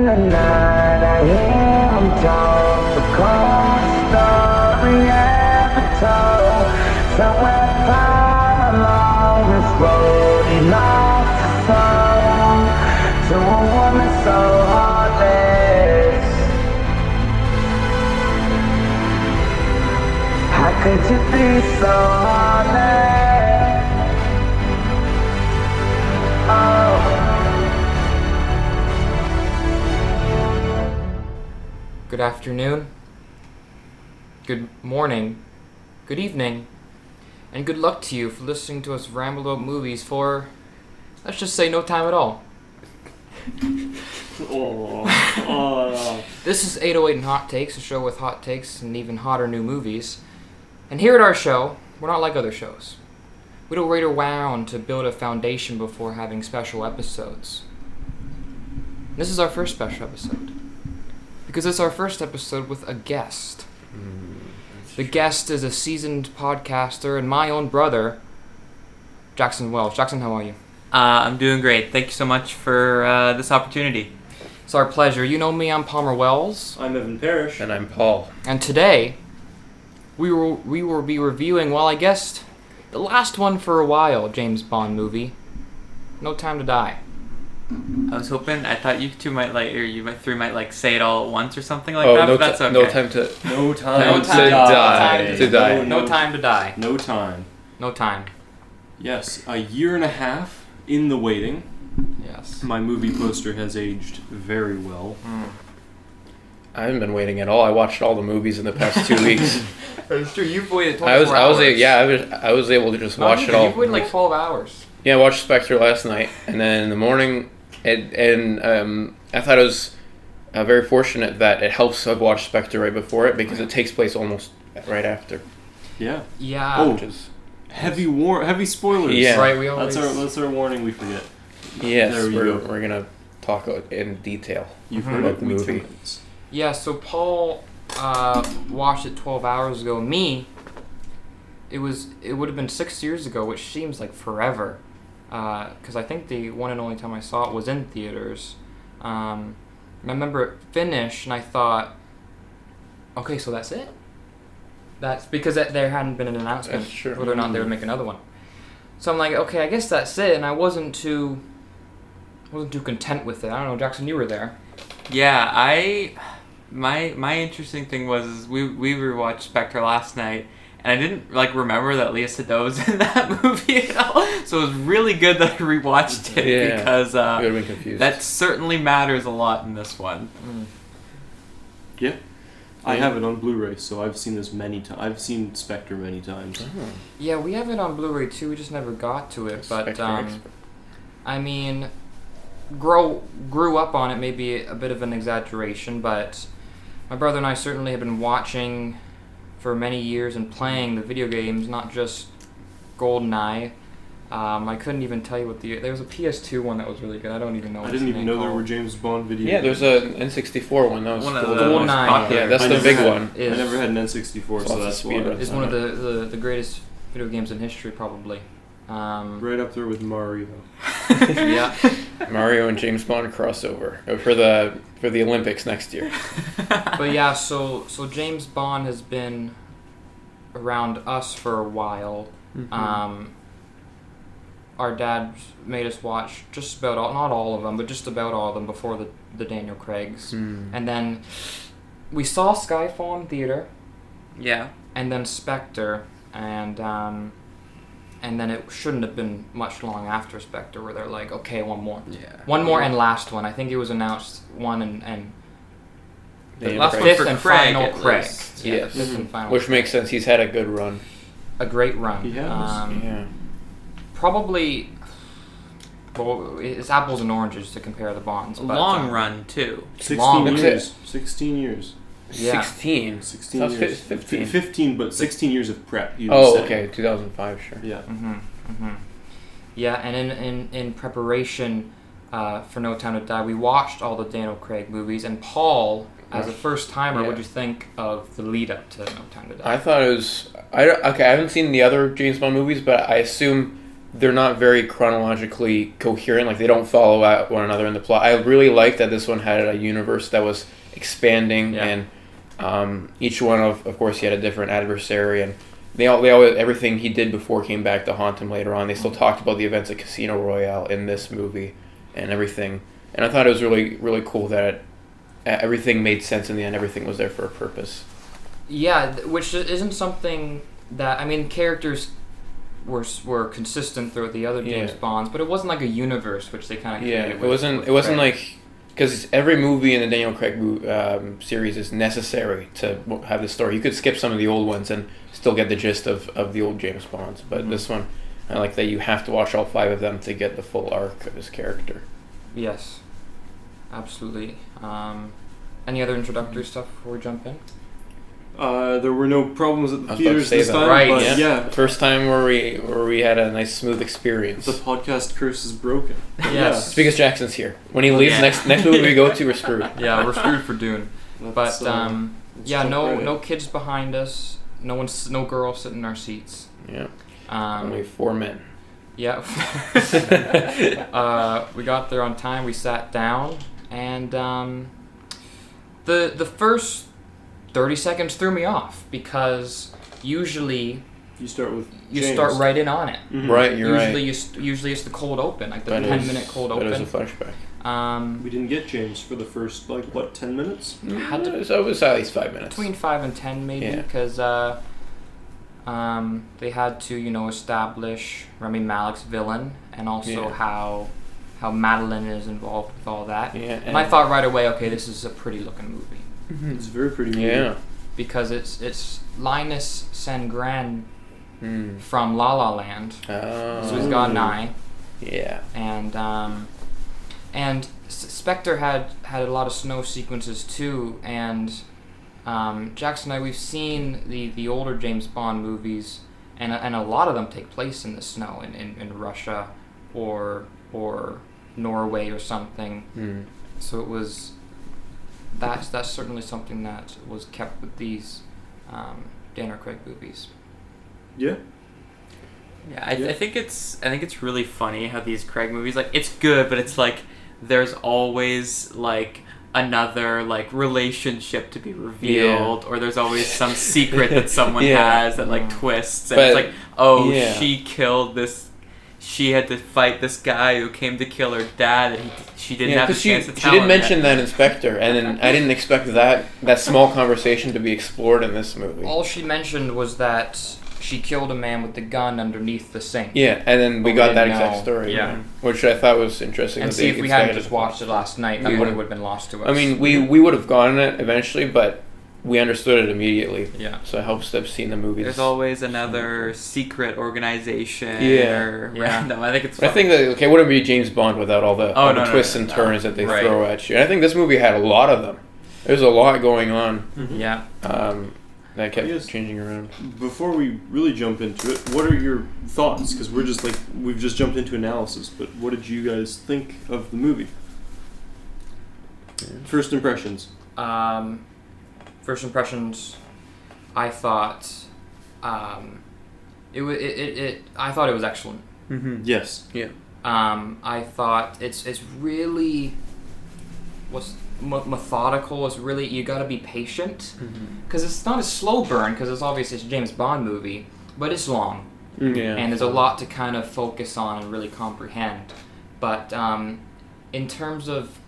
the night I hear him talk, the cold story ever told. Somewhere far along this road he lost his soul to a woman so heartless. How could you be so heartless? Oh. Good afternoon, good morning, good evening, and good luck to you for listening to us ramble about movies for, let's just say, no time at all. This is 808 and Hot Takes, a show with hot takes and even hotter new movies. And here at our show, we're not like other shows. We don't wait around to build a foundation before having special episodes. This is our first special episode. Because it's our first episode with a guest. The guest is a seasoned podcaster and my own brother, Jackson Wells. Jackson, how are you? I'm doing great. Thank you so much for this opportunity. It's our pleasure. You know me, I'm Palmer Wells. I'm Evan Parrish. And I'm Paul. And today, we will be reviewing, well, I guess, the last one for a while, James Bond movie, No Time to Die. I was hoping, I thought you two might like, or you three might like say it all at once or something like Oh, that, no, but that's okay. no time to... No time No to time die. to die. No time to die. No time. No time. Yes, a year and a half in the waiting. Yes. My movie poster has aged very well. I haven't been waiting at all. I watched all the movies in the past 2 weeks. It's true, you've waited 24 I was able to just watch it all. You've waited like 12 hours. Yeah, I watched Spectre last night, and then in the morning, and I thought it was very fortunate that it helps I've watched Spectre right before it because it takes place almost right after. Yeah. Yeah. Oh, Which is, heavy spoilers. Yeah. Right, we always... That's our warning. We forget. yes, There we we're go. gonna talk in detail You've Mhm. heard about it. the We movie. commence. Yeah, so Paul watched it 12 hours ago. Me, it would have been 6 years ago, which seems like forever. Because I think the one and only time I saw it was in theaters. I remember it finished, and I thought, okay, so that's it? That's because there hadn't been an announcement That's true. whether or not they would make another one. So I'm like, okay, I guess that's it, and I wasn't too content with it. I don't know, Jackson, you were there. Yeah, my interesting thing was we rewatched Spectre last night, and I didn't remember that Lea Seydoux in that movie at all. So it was really good that I rewatched it because I would have been confused. that certainly matters a lot in this one. Yeah. I have it on Blu-ray, so I've seen this many times. I've seen Spectre many times. Oh. Yeah, we have it on Blu-ray too. We just never got to it. But Spectre expert. I mean, grew up on it. Maybe a bit of an exaggeration, but my brother and I certainly have been watching for many years and playing the video games, not just GoldenEye. I couldn't even tell you what there was a PS2 one that was really good. I don't even know. I didn't even know there were James Bond videos. Yeah, there's an N64 one. That was One of cool. the most GoldenEye. popular. Yeah, that's I the never big had- one. I never had an N64, Lots so of that's speed why. runs. Is one of the greatest video games in history, probably. Right up there with Mario. Yeah. Mario and James Bond crossover for the Olympics next year. But yeah, so James Bond has been around us for a while. Our dad made us watch just about all, not all of them, but just about all of them before the Daniel Craigs. And then we saw Skyfall in theater, Yeah. and then Spectre, and then it shouldn't have been much long after Spectre where they're like, okay, one more. Yeah. One more and last one. I think it was announced one and The last Craig. one fifth for and Craig, final at Craig. least. Yeah, Yes. fifth and final Which Craig. makes sense. He's had a good run. A great run. He has. Yeah. Probably, well, it's apples and oranges to compare the Bonds. A but, long run too. 16 Long. years. 16 years. Yeah. 16. 16 Sounds years. 15. 15, but 16 years of prep. You Oh, said. okay. 2005, sure. Yeah. Yeah, and in preparation for No Time to Die, we watched all the Daniel Craig movies. And Paul, as a first timer, Yeah. what do you think of the lead up to No Time to Die? I thought it was... I haven't seen the other James Bond movies, but I assume they're not very chronologically coherent. Like they don't follow out one another in the plot. I really like that this one had a universe that was expanding, and each one of course he had a different adversary, and they all everything he did before came back to haunt him later on. They still talked about the events of Casino Royale in this movie and everything. And I thought it was really really cool that everything made sense in the end. Everything was there for a purpose. Yeah, which isn't something that, I mean, characters were consistent throughout the other James Bonds, but it wasn't like a universe which they kind of created. It wasn't like, because every movie in the Daniel Craig series is necessary to have the story. You could skip some of the old ones and still get the gist of the old James Bonds, but this one, I like that you have to watch all 5 of them to get the full arc of his character. Yes, absolutely. Any other introductory stuff before we jump in? There were no problems at the theaters this time. Right, but yeah. First time where we had a nice smooth experience. The podcast curse is broken. Yes. It's because Jackson's here. When he leaves, next movie we go to, we're screwed. Yeah, we're screwed for Dune. But right. no kids behind us. No girls sitting in our seats. Yeah. Only Only 4 men. Yeah. We got there on time. We sat down, and the first 30 seconds threw me off because usually you start right in on it. Mm-hmm. Right, you're usually right. Usually it's the cold open, like the 10-minute cold open. That is a flashback. We didn't get James for the first 10 minutes. So it was at least 5 minutes. Between 5 and 10 maybe, because they had to establish Rami Malek's villain and also how Madeline is involved with all that. Yeah, and I thought right away, okay, this is a pretty looking movie. Mm-hmm. It's a very pretty movie. Yeah. Because it's Linus Sandgren from La La Land. Oh. So he's got an eye. Yeah. And Spectre had a lot of snow sequences too, and Jackson and I, we've seen the older James Bond movies, and a lot of them take place in the snow in Russia or Norway or something. So it was that's certainly something that was kept with these Daniel Craig movies. Yeah. Yeah, I think it's really funny how these Craig movies, like, it's good, but it's like there's always like another like relationship to be revealed, or there's always some secret that someone has that like twists, and it's like, she killed this. She had to fight this guy who came to kill her dad, and she didn't have a chance to tell him. She did mention that in Spectre, and then I didn't expect that small conversation to be explored in this movie. All she mentioned was that she killed a man with the gun underneath the sink. Yeah, and then we got that exact story. Yeah. Which I thought was interesting. And see, if we hadn't just watched it last night, that would have been lost to us. I mean, we would have gotten it eventually, but we understood it immediately. Yeah. So it helps to have seen the movies. There's always another secret organization or random. I think it's fun. I think that, it wouldn't be James Bond without all the twists and turns that they throw at you. And I think this movie had a lot of them. There's a lot going on. Mm-hmm. Yeah. That kept changing around. Before we really jump into it, what are your thoughts? Because we've just jumped into analysis, but what did you guys think of the movie? First impressions. First impressions, I thought, I thought it was excellent. Mm-hmm. Yes. Yeah. I thought it's really methodical. It's really, you got to be patient because it's not a slow burn, because it's obviously a James Bond movie, but it's long. Yeah. And there's a lot to kind of focus on and really comprehend. But in terms of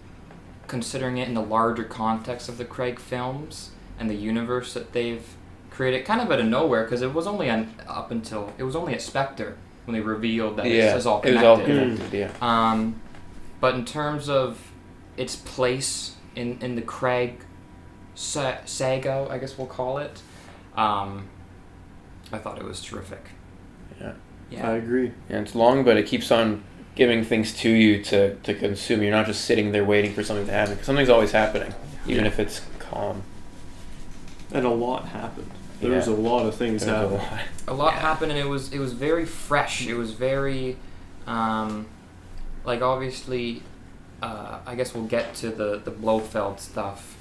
considering it in the larger context of the Craig films and the universe that they've created, kind of out of nowhere, because it was only at Spectre when they revealed that it's all connected. It was all connected, yeah. But in terms of its place in the Craig saga, I guess we'll call it, I thought it was terrific. Yeah. I agree. And it's long, but it keeps on giving things to you to consume. You're not just sitting there waiting for something to happen, because something's always happening, even if it's calm. And a lot happened. There was a lot of things happening. A lot happened, and it was very fresh. It was very, obviously, I guess we'll get to the Blofeld stuff,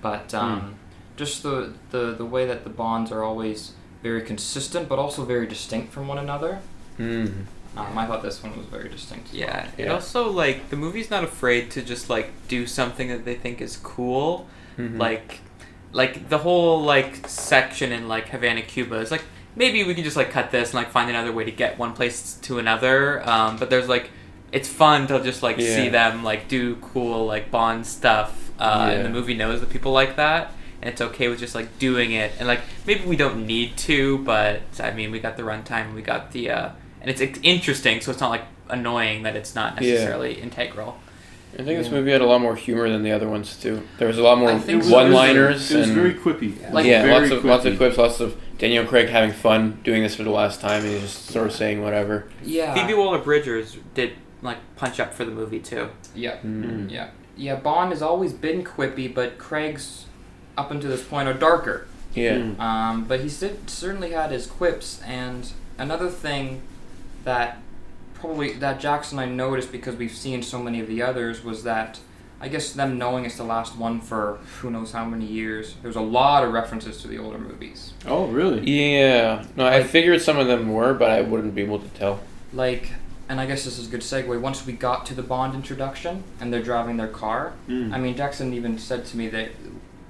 but just the way that the Bonds are always very consistent, but also very distinct from one another. I thought this one was very distinct. Yeah. It Yeah. also, like, the movie's not afraid to just, like, do something that they think is cool. Mhm. Like the whole, like, section in, like, Havana, Cuba is, like, maybe we can just, like, cut this and, like, find another way to get one place to another. But there's, like, it's fun to just, like, see them, like, do cool, like, Bond stuff. And the movie knows that people like that. And it's okay with just, like, doing it. And, like, maybe we don't need to, but, I mean, we got the runtime, we got the, and it's interesting, so it's not, like, annoying that it's not necessarily integral. I think this movie had a lot more humor than the other ones too. There was a lot more I think so. one-liners. It was and very quippy. Like, lots of quips, lots of Daniel Craig having fun doing this for the last time, and he's just sort of saying whatever. Yeah. Phoebe Waller-Bridgers did, like, punch up for the movie, too. Yeah. Mm. Yeah. Yeah, Bond has always been quippy, but Craig's, up until this point, are darker. Yeah. But he certainly had his quips, and another thing that Jackson and I noticed because we've seen so many of the others was that I guess them knowing it's the last one for who knows how many years, there's a lot of references to the older movies. Oh, really? Yeah. No, I Like- figured some of them were, but I wouldn't be able to tell. Like, and I guess this is a good segue, once we got to the Bond introduction and they're driving their car, I mean, Jackson even said to me that,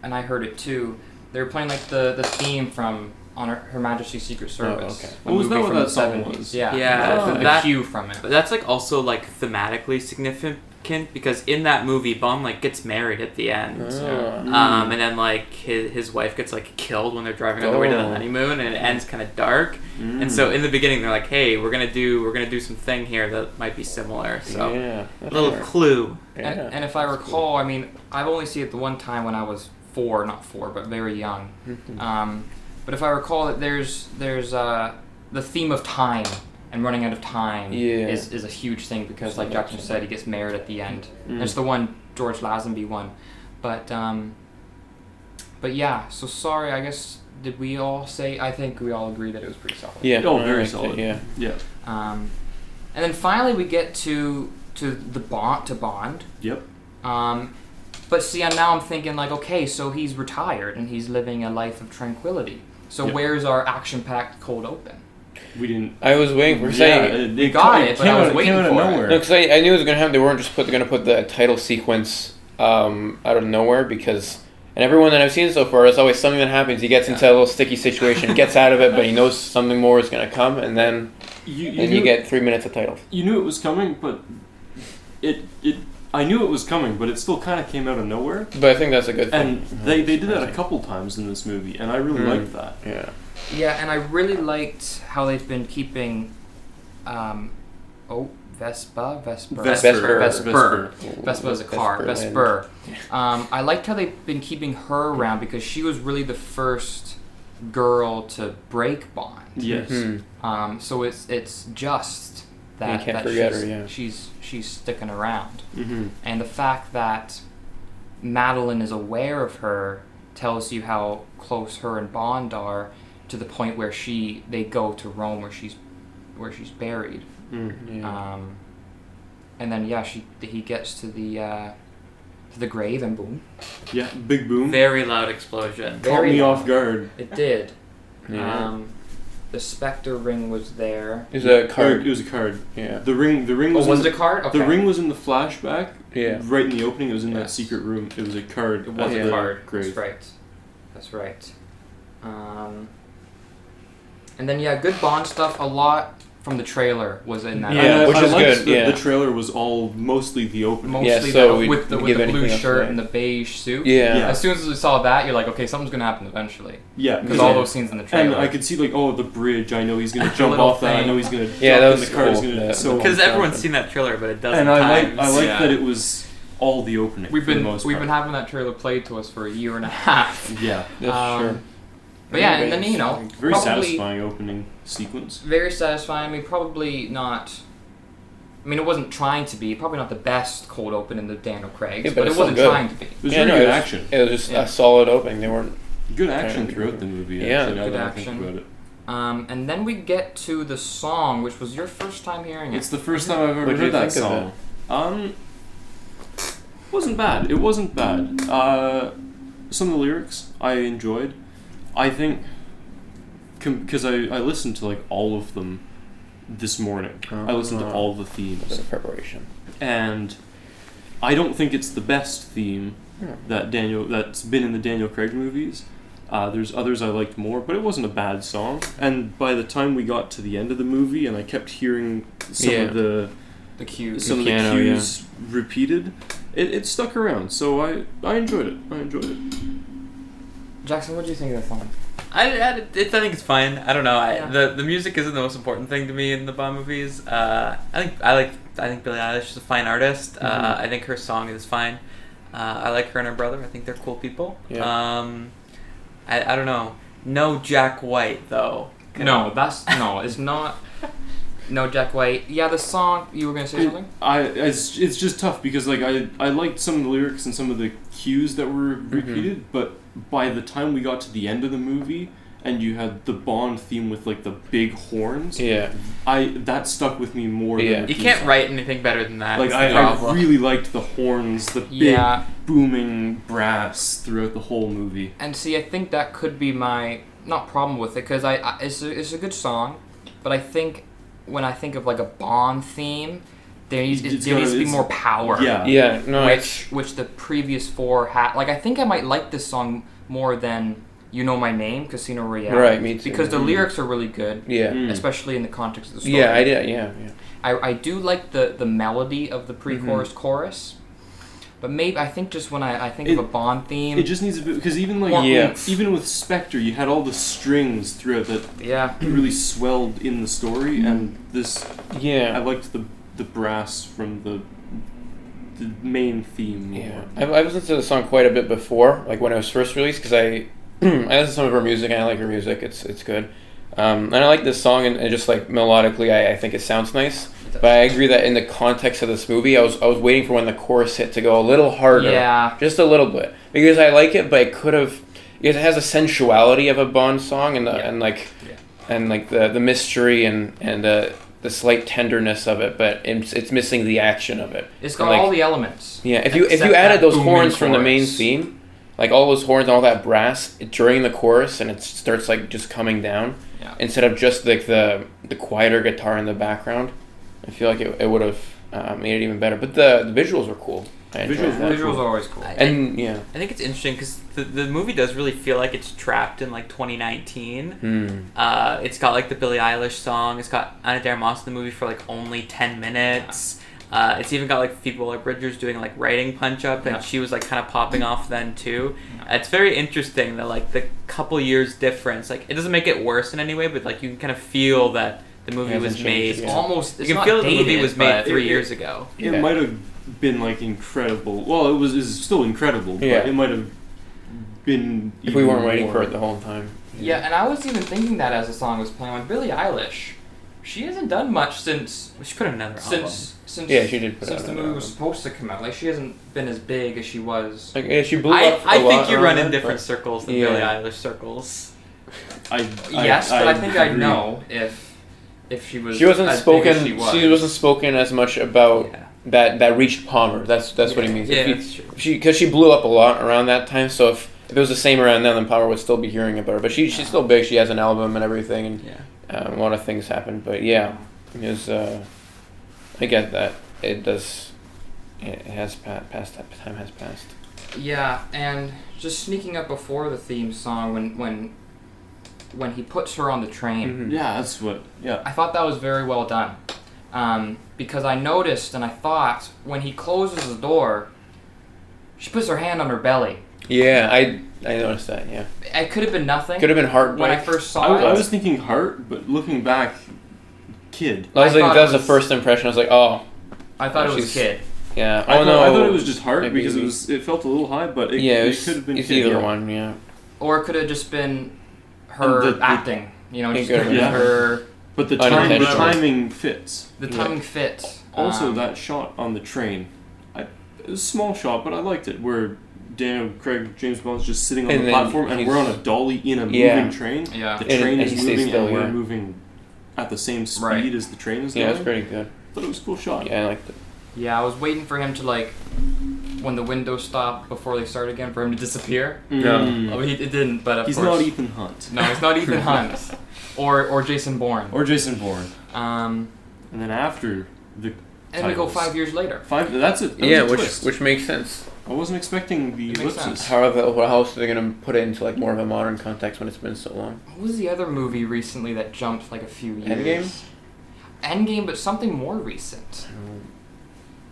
and I heard it too, they were playing like the theme from on Her Majesty's Secret Service. okay. a Oh, was that movie what from that the song 70s. was? Yeah, Yeah, the that- cue from it. But that's, like, also, like, thematically significant because in that movie, Bond, like, gets married at the end. Ah. And then, like, his wife gets, like, killed when they're driving on the way to the Oh. honeymoon, and it ends kind of dark. And so in the beginning, they're like, "Hey, we're gonna do something here that might be similar." So Yeah. a little clue. Yeah. And if I recall, I mean, I've only seen it the one time when I was not four, but very young. But if I recall that there's the theme of time and running out of time is a huge thing because, like Jackson said, he gets married at the end. It's the one George Lazenby one. But yeah, so sorry, I guess, did we all say, I think we all agree that it was pretty solid. Yeah. Oh, I very liked it, solid. Yeah. Yeah. And then finally we get to Bond. Yep. But see, now I'm thinking like, okay, so he's retired and he's living a life of tranquility. So Yep. where's our action-packed cold open? We didn't. I was waiting for saying. We got it, but I was waiting came out of for it. nowhere. No, because I knew it was gonna happen. They weren't just gonna put the title sequence out of nowhere because. And everyone that I've seen so far, it's always something that happens. He gets into a little sticky situation, gets out of it, but he knows something more is going to come, and then you get 3 minutes of title. You knew it was coming, but I knew it was coming, but it still kind of came out of nowhere. But I think that's a good thing. And they did that a couple times in this movie, and I really liked that. Yeah. Yeah, and I really liked how they've been keeping, Vesper is a car. Vesper. I liked how they've been keeping her around because she was really the first girl to break Bond. Yes. So it's just that, You can't that forget she's, her, yeah. she's sticking around. Mm-hmm. And the fact that Madeline is aware of her tells you how close her and Bond are to the point where they go to Rome where she's buried. Yeah. And then he gets to the grave and boom. Yeah, big boom. Very loud explosion. Caught Very me loud. off guard. It did. Yeah. The Spectre ring was there. It was a card. It was a card. Yeah. The ring Was was. it a card? Okay. The ring was in the flashback. Yeah. Right in the opening, it was in that Yes. secret room. It was a card. It was at a the card. grave. That's right. And then good Bond stuff. A lot from the trailer was in that. Yeah, which I is liked good, that yeah. the trailer was all mostly the opening. Mostly so we with the give blue anything else shirt away. and the beige suit. Yeah. Yeah. As soon as we saw that, you're like, okay, something's gonna happen eventually. Yeah, Because all those scenes in the trailer. And I could see the bridge. I know he's gonna jump little off that. I thing. know he's gonna. Yeah, jump that in was the car. He's cool. gonna, Yeah. so Because Well, everyone's something. seen that trailer, but a dozen and times. I like Yeah. that it was all the opening. We've for the been most been part. having that trailer played to us for a year and a half. Yeah, That's true. But yeah, and then very probably satisfying opening sequence. very satisfying. I mean, probably not. I mean, it wasn't trying to be. Probably not the best cold open in the Daniel Craig's, Yeah, but but it it's still wasn't good. trying to be. It was Yeah, really no, good it was, action. It was just Yeah. a solid opening. They weren't. Good action Yeah. throughout the movie. Yeah. Actually, now Good that I action. think about it. And then we get to the song, which was your first time hearing it. It's the first time I've ever What'd you heard that think of song. Wasn't bad. It wasn't bad. Some of the lyrics I enjoyed. I think because I listened to all of them this morning. I listened to all the themes. A bit of preparation. And I don't think it's the best theme that's been in the Daniel Craig movies. There's others I liked more, but it wasn't a bad song. And by the time we got to the end of the movie, and I kept hearing some of the cues, some of the cues repeated, it stuck around. So I enjoyed it. Jackson, what do you think of the song? I think it's fine. I don't know. The music isn't the most important thing to me in the Bond movies. I think Billie Eilish is a fine artist. I think her song is fine. I like her and her brother. I think they're cool people. Yeah. I don't know. No Jack White though. It's not. No Jack White. Yeah, the song. You were gonna say something? It's just tough because like I liked some of the lyrics and some of the cues that were repeated, but by the time we got to the end of the movie and you had the Bond theme with like the big horns, that stuck with me more. Than you can't write anything better than that. Like I really liked the horns, the big booming brass throughout the whole movie. And see, I think that could be my not problem with it because it's a good song, but I think when I think of like a Bond theme, there needs to be more power. Which the previous four had. Like I think I might like this song more than You Know My Name, Casino Royale. Right, me too. Because the lyrics are really good. Yeah. Especially in the context of the story. Yeah, I did. Yeah. I do like the melody of the pre-chorus chorus. But maybe I think just when I think of a Bond theme, it just needs a bit because even with Spectre, you had all the strings throughout that really swelled in the story, and this I liked the brass from the main theme more. Yeah, I listened to the song quite a bit before, like when it was first released, because I listen to some of her music and I like her music. It's good, and I like this song and just like melodically, I think it sounds nice. But I agree that in the context of this movie, I was waiting for when the chorus hit to go a little harder, just a little bit, because I like it, but it could have, because it has a sensuality of a Bond song and the mystery and the slight tenderness of it, but it's missing the action of it. It's got all the elements. Yeah, if you added those horns from the main theme, like all those horns and all that brass during the chorus, and it starts like just coming down instead of just like the quieter guitar in the background. I feel like it would have made it even better. But the visuals were cool. Visuals are always cool. I think it's interesting because the movie does really feel like it's trapped in like 2019. It's got like the Billie Eilish song. It's got Ana de Armas in the movie for like only 10 minutes. It's even got like Phoebe Bridgers doing like writing punch up, and she was like kind of popping off then too. It's very interesting that like the couple years difference, like it doesn't make it worse in any way, but like you can kind of feel that the movie was made. Almost. You can feel that the movie was made 3 years ago. It might have been like incredible. Well, it was still incredible, but it might have been if we weren't waiting for it the whole time. Yeah, and I was even thinking that as the song was playing. Like Billie Eilish, she hasn't done much since. She put another album. Since she did. Since the movie was supposed to come out, like she hasn't been as big as she was. Like she blew up. I think you run in different circles than Billie Eilish circles. But I think I'd know if she was. She wasn't as spoken. Big as she was. She wasn't spoken as much about that reached Palmer. That's what he means. Yeah, that's true. Because she blew up a lot around that time. So if it was the same around then Palmer would still be hearing about her. But she's still big. She has an album and everything, and a lot of things happened. But it was. I get that it does. It has passed. That time has passed. Yeah, and just sneaking up before the theme song when he puts her on the train. Mm-hmm. Yeah, that's what. Yeah. I thought that was very well done, because I noticed and I thought when he closes the door, she puts her hand on her belly. Yeah, I noticed that. Yeah. It could have been nothing. Could have been heartbreak. When I first saw it. I was thinking heart, but looking back, kid. That was the first impression. I was like, oh. I thought it was kid. Yeah. I thought it was just heart because it felt a little high, but it could have been it's kid. Either one, yeah. Or it could have just been her acting. Just her. But the timing fits. The timing fits. Also, that shot on the train, it was a small shot, but I liked it, where Daniel Craig, James Bond's just sitting on the platform, and we're on a dolly in a moving train. Yeah. The train is moving, and we're moving at the same speed as the train is going. Yeah, it's pretty good. But it was a cool shot. Yeah, I liked it. Yeah, I was waiting for him to, when the windows stop before they start again, for him to disappear. No. It didn't, but of course. He's not Ethan Hunt. No, he's not Ethan Hunt. or Jason Bourne. Or Jason Bourne. Um, And then after the and we go titles. 5 years later. That's it. That Yeah, was a twist. which makes sense. I wasn't expecting the It makes ellipses. sense. How else are they gonna put it into like more of a modern context when it's been so long? What was the other movie recently that jumped like a few years? Endgame? Endgame, but something more recent.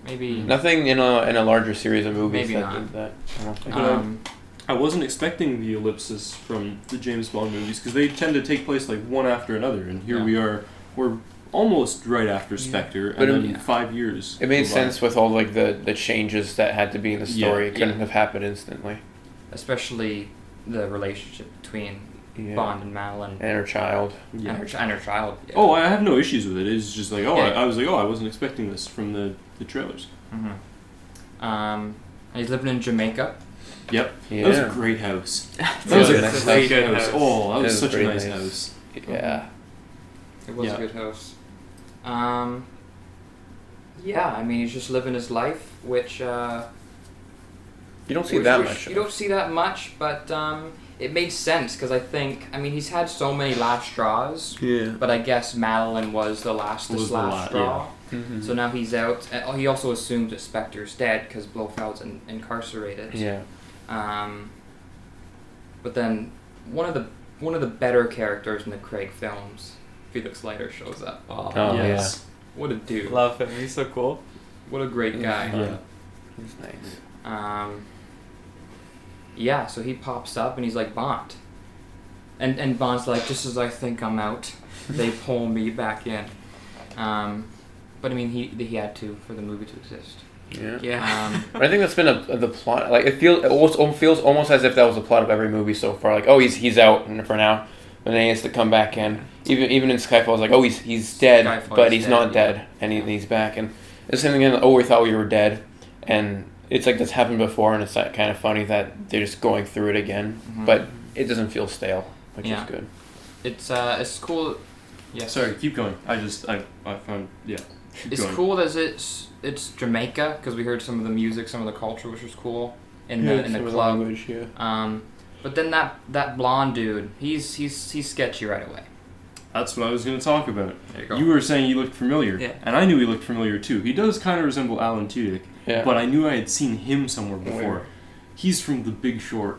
Maybe. Nothing in a larger series of movies Maybe that not. did that. I don't think. I wasn't expecting the ellipses from the James Bond movies because they tend to take place like one after another, and here Yeah. we are. We're almost right after Spectre, But and it- then 5 years. It made go by. sense with all like the changes that had to be in the story. It couldn't Yeah. have happened instantly. Especially the relationship between Yeah. Bond and Madeline And her child. Yeah. and her child. Yeah. Oh, I have no issues with it. It's just like, Yeah. I was like, I wasn't expecting this from the trailers. And he's living in Jamaica. Yep. Yeah. That was a great house. That Really was a nice great house. house. Oh, that It was was such a pretty nice nice. house. Yeah. It was Yeah. a good house. Yeah, I mean, he's just living his life, which You don't see that much. You don't see that much, but it made sense because I mean, he's had so many last straws, Yeah. but I guess Madeline was the last straw. Mm-hmm. So now he's out. He also assumes that Spectre's dead because Blofeld's incarcerated. Yeah. But then one of the better characters in the Craig films, Felix Leiter, shows up. Oh, Yes. What a dude! Love him. He's so cool. What a great guy. Yeah. He's nice. Yeah, so he pops up and he's like, Bond. And Bond's like, just as I think I'm out, they pull me back in. But I mean, he had to for the movie to exist. Yeah. Yeah. But I think that's been the plot. Like it feels almost as if that was the plot of every movie so far. Like, oh, he's out for now, but then he has to come back in. Even in Skyfall, it's like, oh, he's dead, Skyfall, but he's he's not dead, dead, and he's back. And it's the same thing again. Oh, we thought we were dead, and it's like that's happened before, and it's like kind of funny that they're just going through it again. Mhm. But it doesn't feel stale, which Yeah. is good. It's cool. Yes. Sorry, keep going. I found keep It's going. cool as it's Jamaica because we heard some of the music, some of the culture, which was cool in Yeah, the some of the club. language, yeah. But then that blonde dude, he's sketchy right away. That's what I was going to talk about. There you go. You were saying he looked familiar, Yeah. and I knew he looked familiar too. He does kind of resemble Alan Tudyk, Yeah. but I knew I had seen him somewhere before. Where? He's from The Big Short.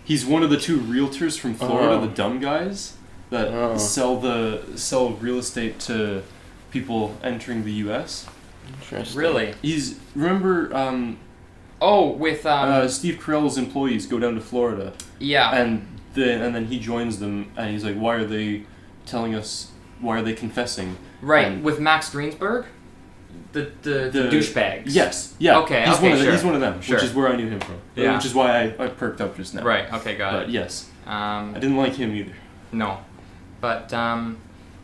He's one of the two realtors from Florida, Oh. the dumb guys that Oh. sell real estate to people entering the U.S. Interesting. Really? Remember Oh, with Steve Carell's employees go down to Florida, yeah. and then he joins them, and he's like, "Why are they telling us? Why are they confessing?" Right, and- with Max Greensburg, the douchebags. Yes. Yeah. Okay, He's okay, one of them. sure. He's one of them, Sure. which is where I knew him from. Yeah. Which is why I perked up just now. Right. Okay, got But it. yes, I Um, didn't like him either. no, but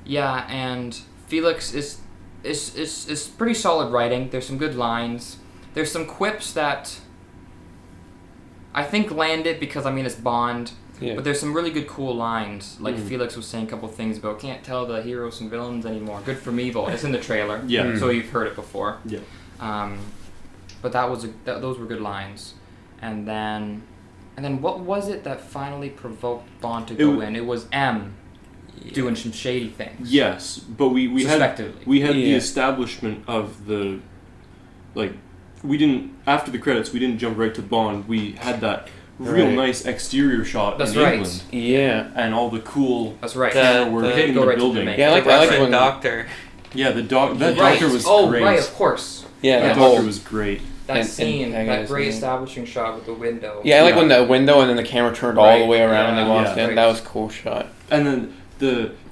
yeah, and Felix is pretty solid writing. There's some good lines. There's some quips that I think landed because I mean it's Bond. Yeah. But there's some really good cool lines. Like Mhm. Felix was saying a couple things about can't tell the heroes from villains anymore. Good from evil. It's in the trailer. Yeah. Mm. So you've heard it before. Yeah. But those were good lines. And then what was it that finally provoked Bond to go in? It was M doing some shady things. Yes, but we had Suspectively. the Yeah. establishment of the we didn't after the credits we didn't jump right to Bond. We had that real Right. nice exterior shot That's in right. England Yeah. and all the cool That's right. The- work the- Did in go the right to building. Jamaica. Yeah, I like Russian when doctor. Yeah, that Right. doctor was great. Right, of course. Yeah. That the doctor whole- was great. That And- scene, and that great yeah. establishing shot with the window. Yeah, I like Yeah. when the window and then the camera turned all the Right. way around and they Yeah. walked Yeah. in. That was a cool shot. And then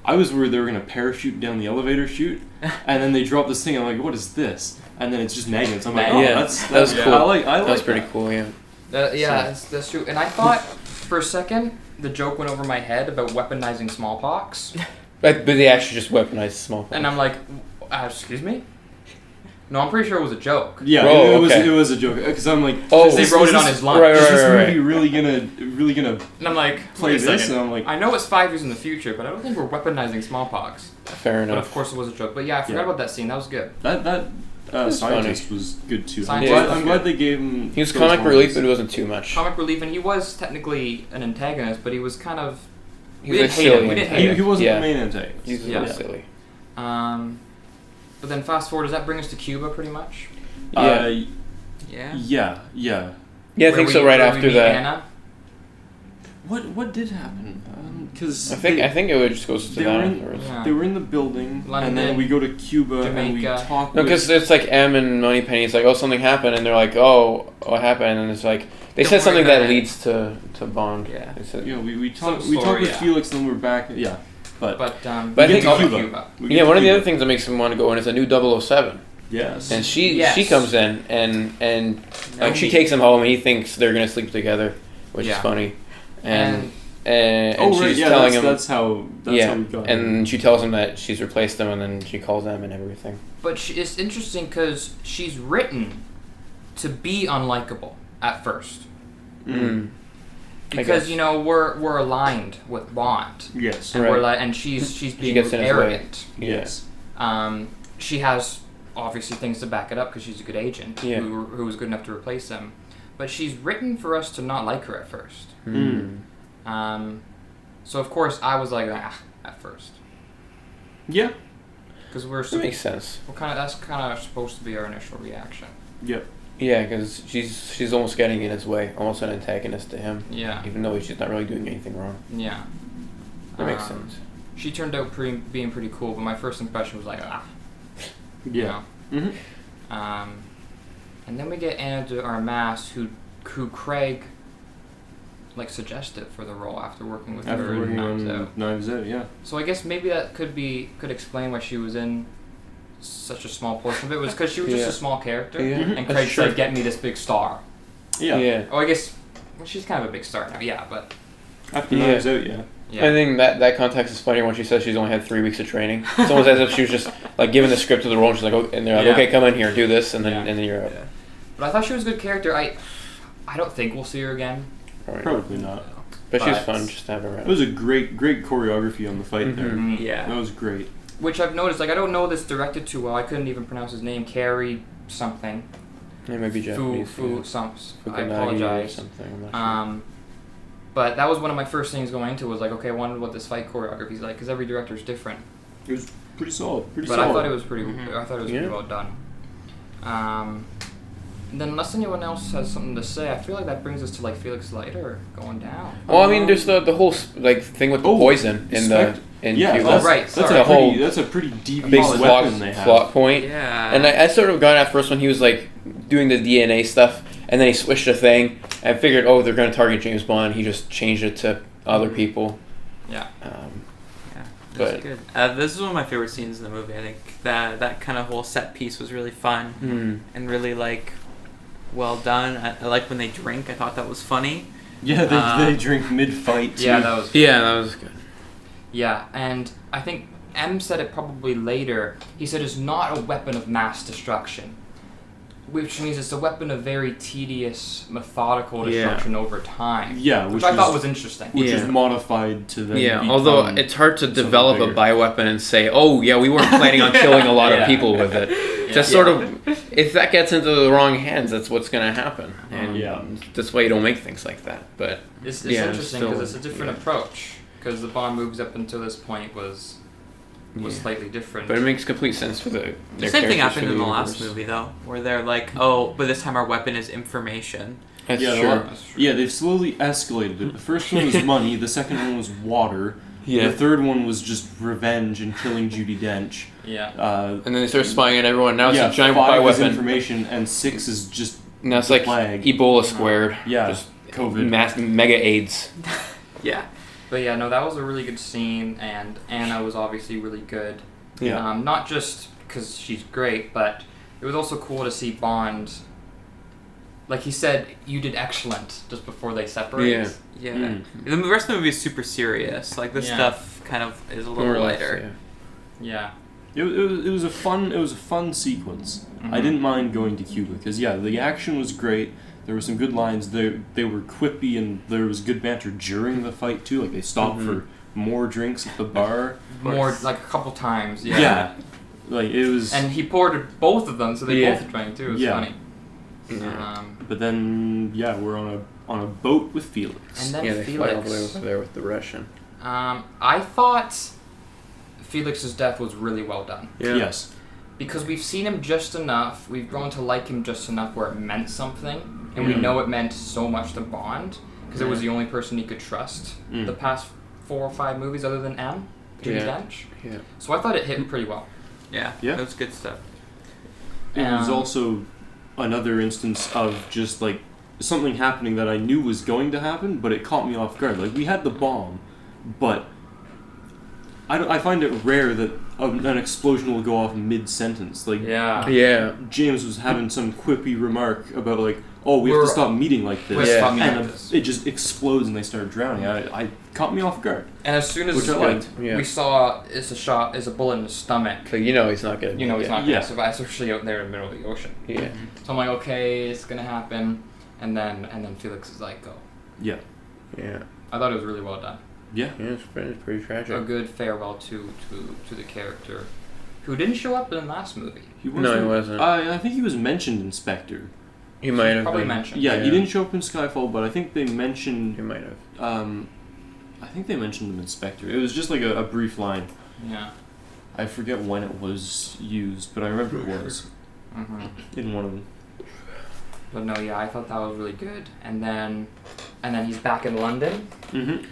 I was worried they were gonna parachute down the elevator chute, and then they dropped this thing. I'm like, what is this? And then it's just magnets. I'm like, oh, Yeah. that's That was cool. I like That was pretty that. cool, yeah. Yeah, that's true. And I thought for a second the joke went over my head about weaponizing smallpox, But they actually just weaponized smallpox. and I'm like, excuse me? No, I'm pretty sure it was a joke. Yeah, Oh, it okay. was a joke because I'm like, Oh, is They this- wrote is it on this- his lunch. Right, Is this right, movie really gonna And I'm like, play wait a this? second. And I'm like, I know it's 5 years in the future, but I don't think we're weaponizing smallpox. Fair But enough. of course it was a joke. But yeah, I forgot Yeah. about that scene. That was good. that was scientist was good too. I'm Scientist glad, was I'm glad good. they gave him. He was those comic relief, lines. but it wasn't too much. Comic relief, and he was technically an antagonist, but he was kind of He's We didn't hate silly him. We didn't antagonist. hate He wasn't Yeah. the main antagonist. He's a Yeah. little silly. But then fast forward, does that bring us to Cuba pretty much? Yeah. Yeah. Yeah. Yeah, I Where think we- so. Right where we after meet that, Anna? What did happen? Because I think it just goes to they that. were in- afterwards. Yeah. they were in the building, London, and then we go to Cuba and we Jamaica. talk. No, with- because it's like M and Moneypenny. It's like, oh, something happened, and they're like, oh, what happened? And it's like they Don't said worry something about that it. leads to Bond. Yeah. They said, we talk Some we talk story, with yeah. Felix, and then we're back. Yeah, but But But I we think get to Cuba. Cuba. we get yeah, to one of the Cuba. other things that makes him want to go in is a new 007. Yes. And she Yes. comes in and like she Naomi. takes him home and he thinks they're gonna sleep together, which is Yeah. funny. And oh she's right, yeah, telling him that's how we got it. and she tells him that she's replaced him, and then she calls them and everything. But it's interesting because she's written to be unlikable at first. Mm. I Because guess. you know we're aligned with Bond, Yes. and Right. we're like, and she's being gets in his way. arrogant. Yes. She has obviously things to back it up because she's a good agent Yeah. who was good enough to replace him. But she's written for us to not like her at first. Mm. So of course I was like at first Yeah. because we're That makes sense. that's kind of supposed to be our initial reaction. Yep. Yeah, because she's almost getting in his way, almost an antagonist to him, Yeah, even though she's not really doing anything wrong. yeah. That makes Um, sense. She turned out being pretty cool, but my first impression was like you Yeah. know. Mm-hmm. And then we get Anna de Armas, who Craig like suggested for the role after working with After her in working Knives on Out. Knives Out, yeah. So I guess maybe that could explain why she was in such a small portion of it. Was because she was just Yeah. a small character, Yeah. and That's Craig true. said, "Get me this big star." Yeah. Oh, I guess she's kind of a big star now. Yeah, but After Yeah. Knives Out, yeah. yeah. I think that context is funny when she says she's only had 3 weeks of training. It's almost as if she was just like given the script to the role, and she's like, oh, and they're like, Yeah. okay, come in here, do this, and then Yeah. and then you're out. Yeah. But I thought she was a good character. I don't think we'll see her again. Probably not. But she's But- fun just to have It around. was a great choreography on the fight there. Mhm. Yeah. That was great. Which I've noticed. Like I don't know this directed too well. I couldn't even pronounce his name. Carrie something. Yeah, maybe Japanese. Fu yeah. some. I Fukunaga or apologize. something. I'm not sure. But that was one of my first things going into was like, okay, I wonder what this fight choreography is like because every director is different. It was pretty solid. Pretty But solid. I thought it was pretty. Mhm. I thought it was Yeah. pretty well done. And then unless anyone else has something to say, I feel like that brings us to like Felix Leiter going down. Well, I mean, there's the whole like thing with the poison in yeah, Cuba. that's, right, That's sorry. a whole pretty. That's a pretty devious big weapon they have. plot point. Yeah. And I sort of got at first when he was like doing the DNA stuff, and then he switched a thing. I figured, oh, they're going to target James Bond. He just changed it to other people. Yeah. Yeah, But- that's good. This is one of my favorite scenes in the movie. I think that kind of whole set piece was really fun and really like well done. I like when they drink. I thought that was funny. Yeah, they drink mid-fight too. Yeah, that was. Yeah, that was good. Yeah, and I think M said it probably later. He said it's not a weapon of mass destruction, which means it's a weapon of very tedious, methodical Yeah. destruction over time. Yeah, which I thought was interesting. which is Yeah. modified to then Yeah, become although it's hard to something develop a bigger. bioweapon and say, oh, yeah, we weren't planning on killing a lot Yeah. of people with it. Just sort of, if that gets into the wrong hands, that's what's going to happen. And Yeah. that's why you don't make things like that. But It's yeah, interesting still- because it's a different approach. Because the Bond moves up until this point was Yeah. slightly different. But it makes complete sense for The their same thing characters happened for in the universe. last movie though, where they're like, oh, but this time our weapon is information. That's Yeah, true. That's true. Yeah, they've slowly escalated it. The first one was money. The second one was water. Yeah. The third one was just revenge and killing Judi Dench. Yeah. And then they start spying on everyone. Now it's yeah, a giant 5 is bioweapon. information, and 6 is just Now it's like plague. Ebola squared. Yeah, Just COVID. mega AIDS. Yeah. But yeah, no, that was a really good scene, and Anna was obviously really good. Yeah. Not just because she's great, but it was also cool to see Bond. Like he said, you did excellent just before they separate. Yeah. Yeah. Mm. The rest of the movie is super serious. Like this Yeah. stuff kind of is a More little or less, lighter. Yeah. It was a fun sequence. I didn't mind going to Cuba because the action was great. There were some good lines. They were quippy and there was good banter during the fight too. Like they stopped for more drinks at the bar. More like a couple times. Yeah. Yeah, like it was. And he poured both of them, so they Yeah. both drank too. It was Yeah. funny. Yeah. But then we're on a boat with Felix. And then Yeah, they fly all the way Felix. over there with the Russian. I thought Felix's death was really well done. Yeah. Yes. Because we've seen him just enough, we've grown to like him just enough where it meant something, and we know it meant so much to Bond, because it was the only person he could trust the past 4 or 5 movies other than Judi Dench. Yeah. So I thought it hit pretty well. Yeah, Yeah. that was good stuff. It was also another instance of just like something happening that I knew was going to happen, but it caught me off guard. Like we had the bomb, but I find it rare that an explosion will go off mid-sentence. Like Yeah. James was having some quippy remark about like, oh, we have to stop meeting like We have this, to stop meeting and like this. it just explodes and they start drowning. I caught me off guard. And as soon as Which I liked. we saw it's a bullet in the stomach, So you know he's not gonna. he's not going Yeah. to survive, especially out there in the middle of the ocean. Yeah. So I'm like, okay, it's going to happen. And then Felix is like, go. Yeah. Yeah. I thought it was really well done. Yeah. Yeah. It's pretty tragic. A good farewell to the character who didn't show up in the last movie. He No, he wasn't. I think he was mentioned in Spectre. He might have Probably been. mentioned. Yeah, Yeah. he didn't show up in Skyfall, but I think they He mentioned. might have. I think they mentioned him in Spectre. It was just like a brief line. Yeah. I forget when it was used, but I remember it was hmm in one of them. But no, yeah, I thought that was really good. And then he's back in London Mm-hmm.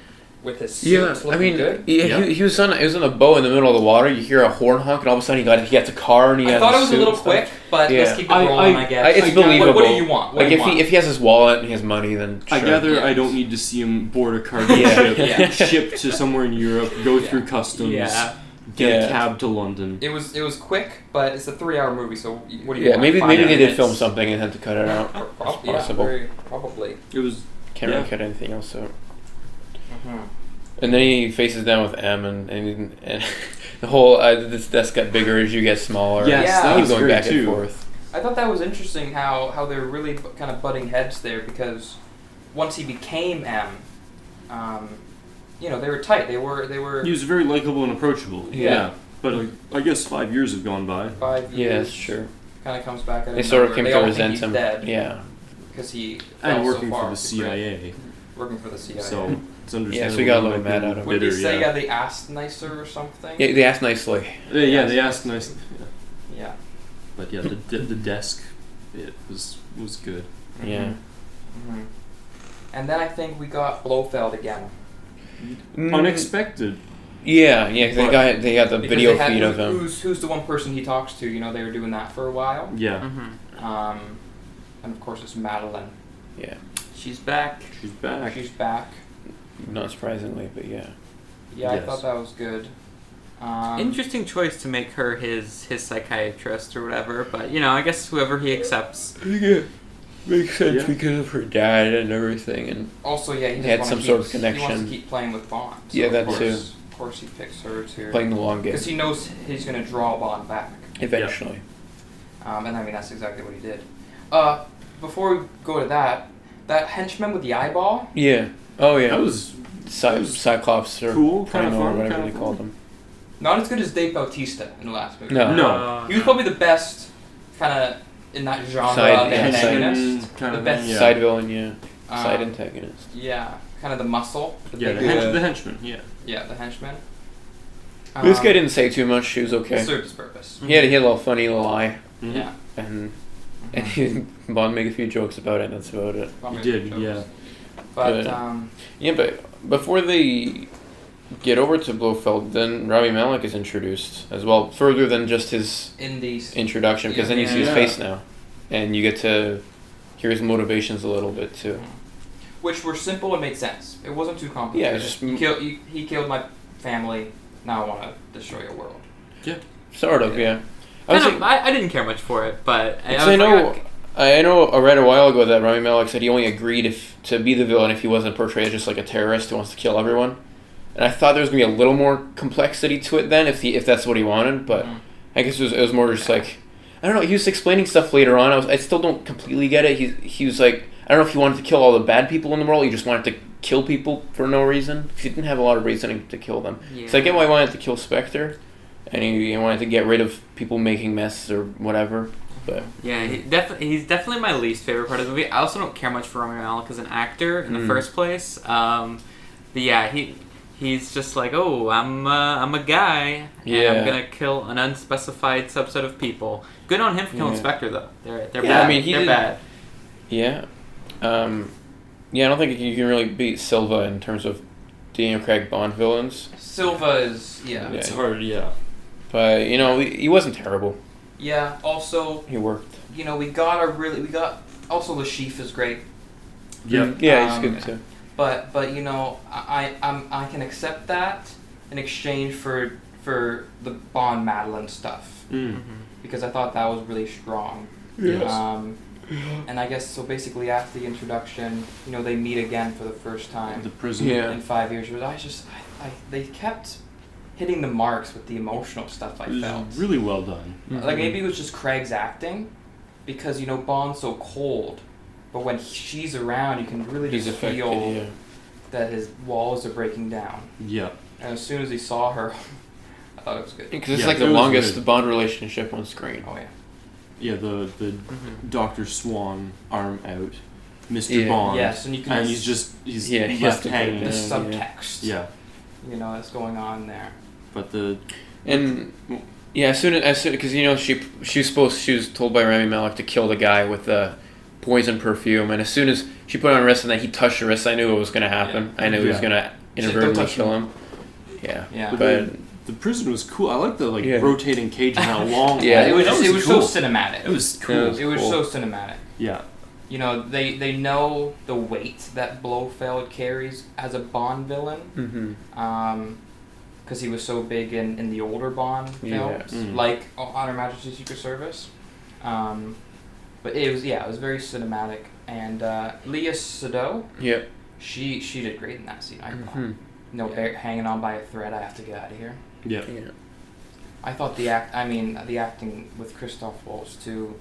with his suit Yeah, looking I mean, good. yeah. He was on a boat in the middle of the water. You hear a horn honk, and all of a sudden he gets a car and he I has thought a it was a suit little and stuff. quick, but Yeah. let's keep it rolling, I guess. It's I gather- believable. What do you want? What Like do you if want? he has his wallet and he has money, then sure. I gather Yeah. I don't need to see him board a cargo Yeah. ship, Yeah. shipped to somewhere in Europe, go Yeah. through customs, Yeah. get Yeah. a cab to London. It was quick, but it's a 3-hour movie, so what do you Yeah, want? maybe 5 they did minutes? film something and had to cut it out. Yeah, possible. probably. It was Can't Yeah. really cut anything else out. Mhm. And then he faces down with M, and the whole this desk got bigger as you get smaller. yes, Yeah. that Keep was going great back too. and forth. I thought that was interesting how they're really kind of butting heads there, because once he became M, they were tight. They were He was very likable and approachable. Yeah. But I guess 5 years have gone by. 5 Yeah, years. that's true. Kind of comes back. They sort of came to resent him. Dead Yeah. because he And fell working so far for the off the grid. CIA. Working for the CIA. So it's understandable. Yeah, so he got a little he might be mad at him. Would they bitter, say yeah. they asked nicer or something? Yeah, they asked nicely. Yeah, they asked nice. Yeah. Yeah. But yeah, the desk, it was good. Yeah. hmm And then I think we got Blofeld again. Unexpected. Yeah, yeah. They But- got the Because video they had- feed of him. Who's the one person he talks to? They were doing that for a while. Yeah, Mm-hmm. And of course it's Madeline. Yeah, She's back. she's back. She's back. not surprisingly, but yeah. Yeah, I Yes. thought that was good. Interesting choice to make her his psychiatrist or whatever, but I guess whoever he accepts. Yeah, makes sense Yeah. because of her dad and everything, and Also, yeah, he They had just some wanna sort of keep- He wants connection. to keep playing with Bond. So Yeah, of that course, too. Of course, he picks her to playing the long game because he knows he's going to draw Bond back. eventually. And I mean that's exactly what he did. Before we go to that henchman with the eyeball. Yeah. Oh yeah. That was Cyclops or cool, Primal kinda or fun, whatever kinda they called him. Not as good as Dave Bautista in the last movie. No. No. He was probably the best kind of in that genre Side- of yeah, antagonist. kind the of best. thing, yeah. Side villain, yeah. um, Side antagonist. Yeah, kind of the muscle. Yeah, big Yeah. the henchman. Yeah. Yeah, the henchman. This guy didn't say too much. She was He okay. served his purpose. He had a little funny little eye, Mhm. Yeah. and Bond made a few jokes about it. That's about it. Probably He did, jokes. yeah. But Good. Yeah, but before they get over to Blofeld, then Rami Malek is introduced as well, further than just his in these, introduction, because then you see his Yeah. face now, and you get to hear his motivations a little bit too. which were simple and made sense. It wasn't too complicated. Yeah, it's just- he killed my family. Now I want to destroy your world. Sort of, yeah. I was like, I didn't care much for it, but because I know I read a while ago that Rami Malek said he only agreed to be the villain if he wasn't portrayed as just like a terrorist who wants to kill everyone. And I thought there was gonna be a little more complexity to it then, if that's what he wanted. But Mhm. I guess it was more just like, I don't know. He was explaining stuff later on. I still don't completely get it. He was like, I don't know if he wanted to kill all the bad people in the world. He just wanted to kill people for no reason. He didn't have a lot of reasoning to kill them. Yeah. So I get why he wanted to kill Spectre, and he wanted to get rid of people making mess or whatever. But Yeah, he's definitely my least favorite part of the movie. I also don't care much for Rami Malek as an actor in the Mm. first place. But yeah, he he's just like, oh, I'm a guy, and I'm gonna kill an unspecified subset of people. Good on him for killing Spectre, though. They're bad. I mean, they're bad. Yeah. Yeah, I don't think you can really beat Silva in terms of Daniel Craig Bond villains. Silva is It's hard, yeah. But, he wasn't terrible. Yeah. Also, He worked. we got also the Sheaf is great. Yeah. Yeah, he's good too. But I can accept that in exchange for the Bond Madeline stuff because I thought that was really strong. Yes. And I guess so. Basically, after the introduction, they meet again for the first time The prison. in 5 years. But they kept hitting the marks with the emotional stuff. I It was felt really well done. like maybe it was just Craig's acting, because Bond's so cold, but when she's around, you can really He's just affected, feel that his walls are breaking down. Yeah. And as soon as he saw her, I thought it was good. Because it's Yeah, like the it was longest good. Bond relationship on screen. Oh yeah. Yeah, the Dr. Swan arm out. Mr. Yeah. Bond. Yes, and you can And just he's he left has to put it hanging. the down. subtext. Yeah. That's going on there. But the And as soon because she was told by Rami Malek to kill the guy with the poison perfume, and as soon as she put on her wrist and then he touched her wrist, I knew it was gonna happen. I knew he was Yeah. gonna She's like, inadvertently "Don't touch kill him. Yeah. Yeah. But the prison was cool. I like the Yeah. rotating cage and how long. Yeah. It was that just, it was cool. so cinematic. It was cool. Yeah, It was cool. so cinematic. Yeah. They know the weight that Blofeld carries as a Bond villain. Because he was so big in the older Bond films, Yes. like On Her Majesty's Secret Service. But it was very cinematic. And Leah Sado, Yeah. she did great in that scene. I thought. Mhm. Hanging on by a thread. I have to get out of here. Yeah. Yeah. I thought the acting with Christoph Waltz too,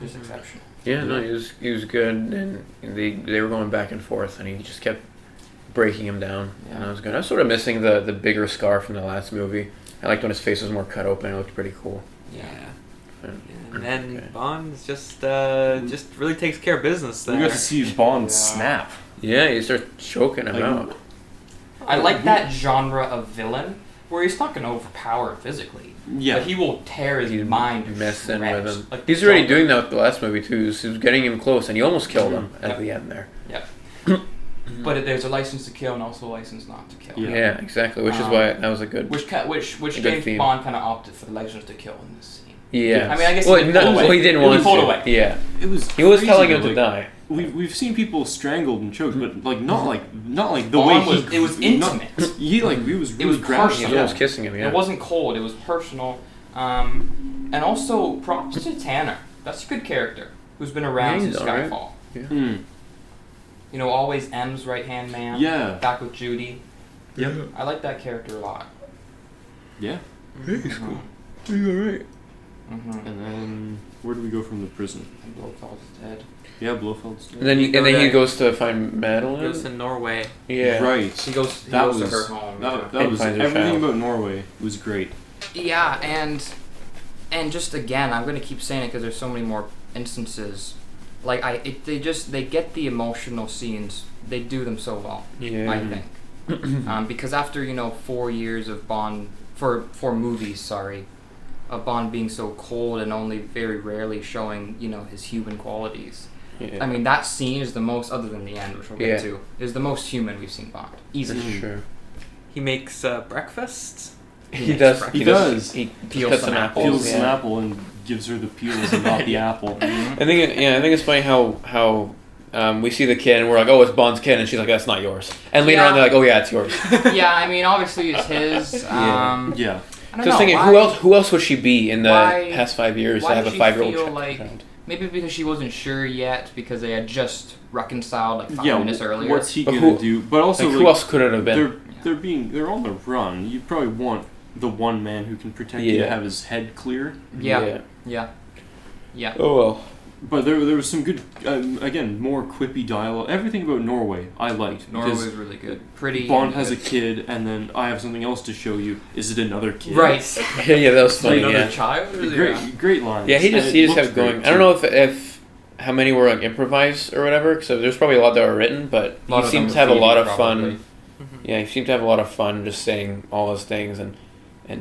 was exceptional. Yeah, no, he was good, and they were going back and forth, and he just kept breaking him down, and that was good. I was sort of missing the bigger scar from the last movie. I liked when his face was more cut open. It looked pretty cool. Yeah. But- And then Okay. Bond just really takes care of business there. We got to see Bond Yeah. snap. Yeah, he starts choking him Like, out. I like that genre of villain where he's not going to overpower physically, Yeah. but he will tear his He's mind to messing shreds. with him. Like He's already John- doing that with the last movie too. He was getting him close, and he almost killed him at Yep. the end there. But there's a license to kill and also a license not to kill. Yeah. Yeah, exactly. Which is why that was a good. Which A good James theme. Bond kind of opted for the license to kill in this scene. Yeah. I mean, I guess well, he pulled away. well, he didn't He want pulled to. away. Yeah, It was. he was crazy, telling him though, to die. We've seen people strangled and choked, but like not like the Bond way was- it was intimate. He was It really was grabbing He was personal. him. almost kissing him. Yeah. It wasn't cold. It was personal. And also props to Tanner. That's a good character who's been around Yeah, he's since alright. Skyfall. Mm. Always M's right hand man. Yeah. Back with Judy. Yep. I like that character a lot. Yeah. He's cool. He's alright. Mm-hmm. And then where do we go from the prison? And Blofeld's dead. Yeah, Blofeld's. And then You go he there. goes to find He Madeline. goes to Norway. Yeah. Right. He goes That to was her home. that And was finds her everything child. about Norway was great. Yeah, and just again, I'm gonna keep saying it because there's so many more instances. Like they get the emotional scenes. They do them so well. Yeah. I think. Because after 4 years of Bond, four movies, sorry, of Bond being so cold and only very rarely showing his human qualities. Yeah. I mean, that scene is the most, other than the end, which we'll get Yeah. to, is the most human we've seen Bond. Easily. For sure. He makes breakfast. He does. breakfast. He does. He Peels cuts some some apples. Peels yeah. an apple and gives her the peels and not the apple. I think it's funny how we see the kid and we're like, oh, it's Bond's kid, and she's like, that's not yours. And later Yeah. on they're like, oh yeah, it's yours. Yeah, I mean, obviously it's his. Yeah. Yeah. I don't Just know, thinking, why- who else would she be in the why- past 5 years why to have did a she 5-year-old feel child? like- Maybe because she wasn't sure yet, because they had just reconciled like 5 Yeah. minutes earlier. What's he But gonna who- do? But also, Like, who else could it have been? they're on the run. You probably want the one man who can protect you to Yeah. have his head clear. Yeah. Oh well. But there was some good, again, more quippy dialogue. Everything about Norway I liked. Norway because was really good. Pretty. Bond has a good. kid, and then I have something else to show you. Is it another kid? Right. yeah, that was funny. Another Yeah. child. Great lines. Yeah, he And just it kept looked going. great, I don't too. know if how many were like improvised or whatever. So there's probably a lot that were written, but A lot he of seemed them to have a were lot of feeding, fun probably. Yeah, he seemed to have a lot of fun just saying all those things and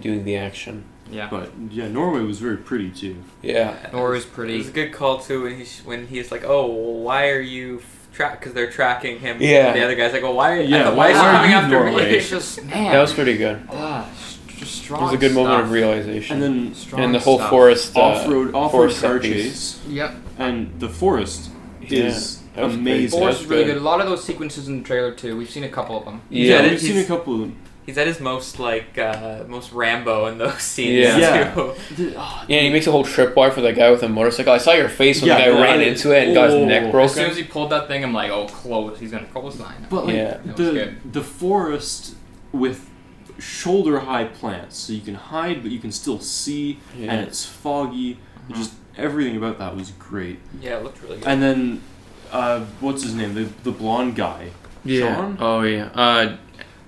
doing the action. Yeah. But yeah, Norway was very pretty too. Yeah. Norway's It pretty. was a good call too when he's like, "Oh, well, why are you because they're tracking him?" Yeah. And the other guy's like, "Well, why? Yeah, why is he why are coming you after Norway? me?" It's just, man. That was pretty good. Just It strong was a good moment stuff. of realization. And then Strong and the whole stuff. forest off-road forest car set piece. chase, Yep. and the forest is that was pretty amazing. cool. Forest is really good. good. A lot of those sequences in the trailer too. We've seen a couple of them. Yeah. we've seen a couple of them. He's at his most most Rambo in those scenes Yeah. too. Yeah, he makes a whole tripwire for the guy with a motorcycle. I saw your face when Yeah, the guy no, ran into it and got his neck As soon as broken. he pulled that thing, I'm like, oh, close. He's gonna clothesline. But like Yeah. That was good. the forest with shoulder high plants, so you can hide but you can still see, Yeah. and it's foggy. Just everything about that was great. Yeah, it looked really good. And then, what's his name? The blonde guy. Sean? Oh yeah.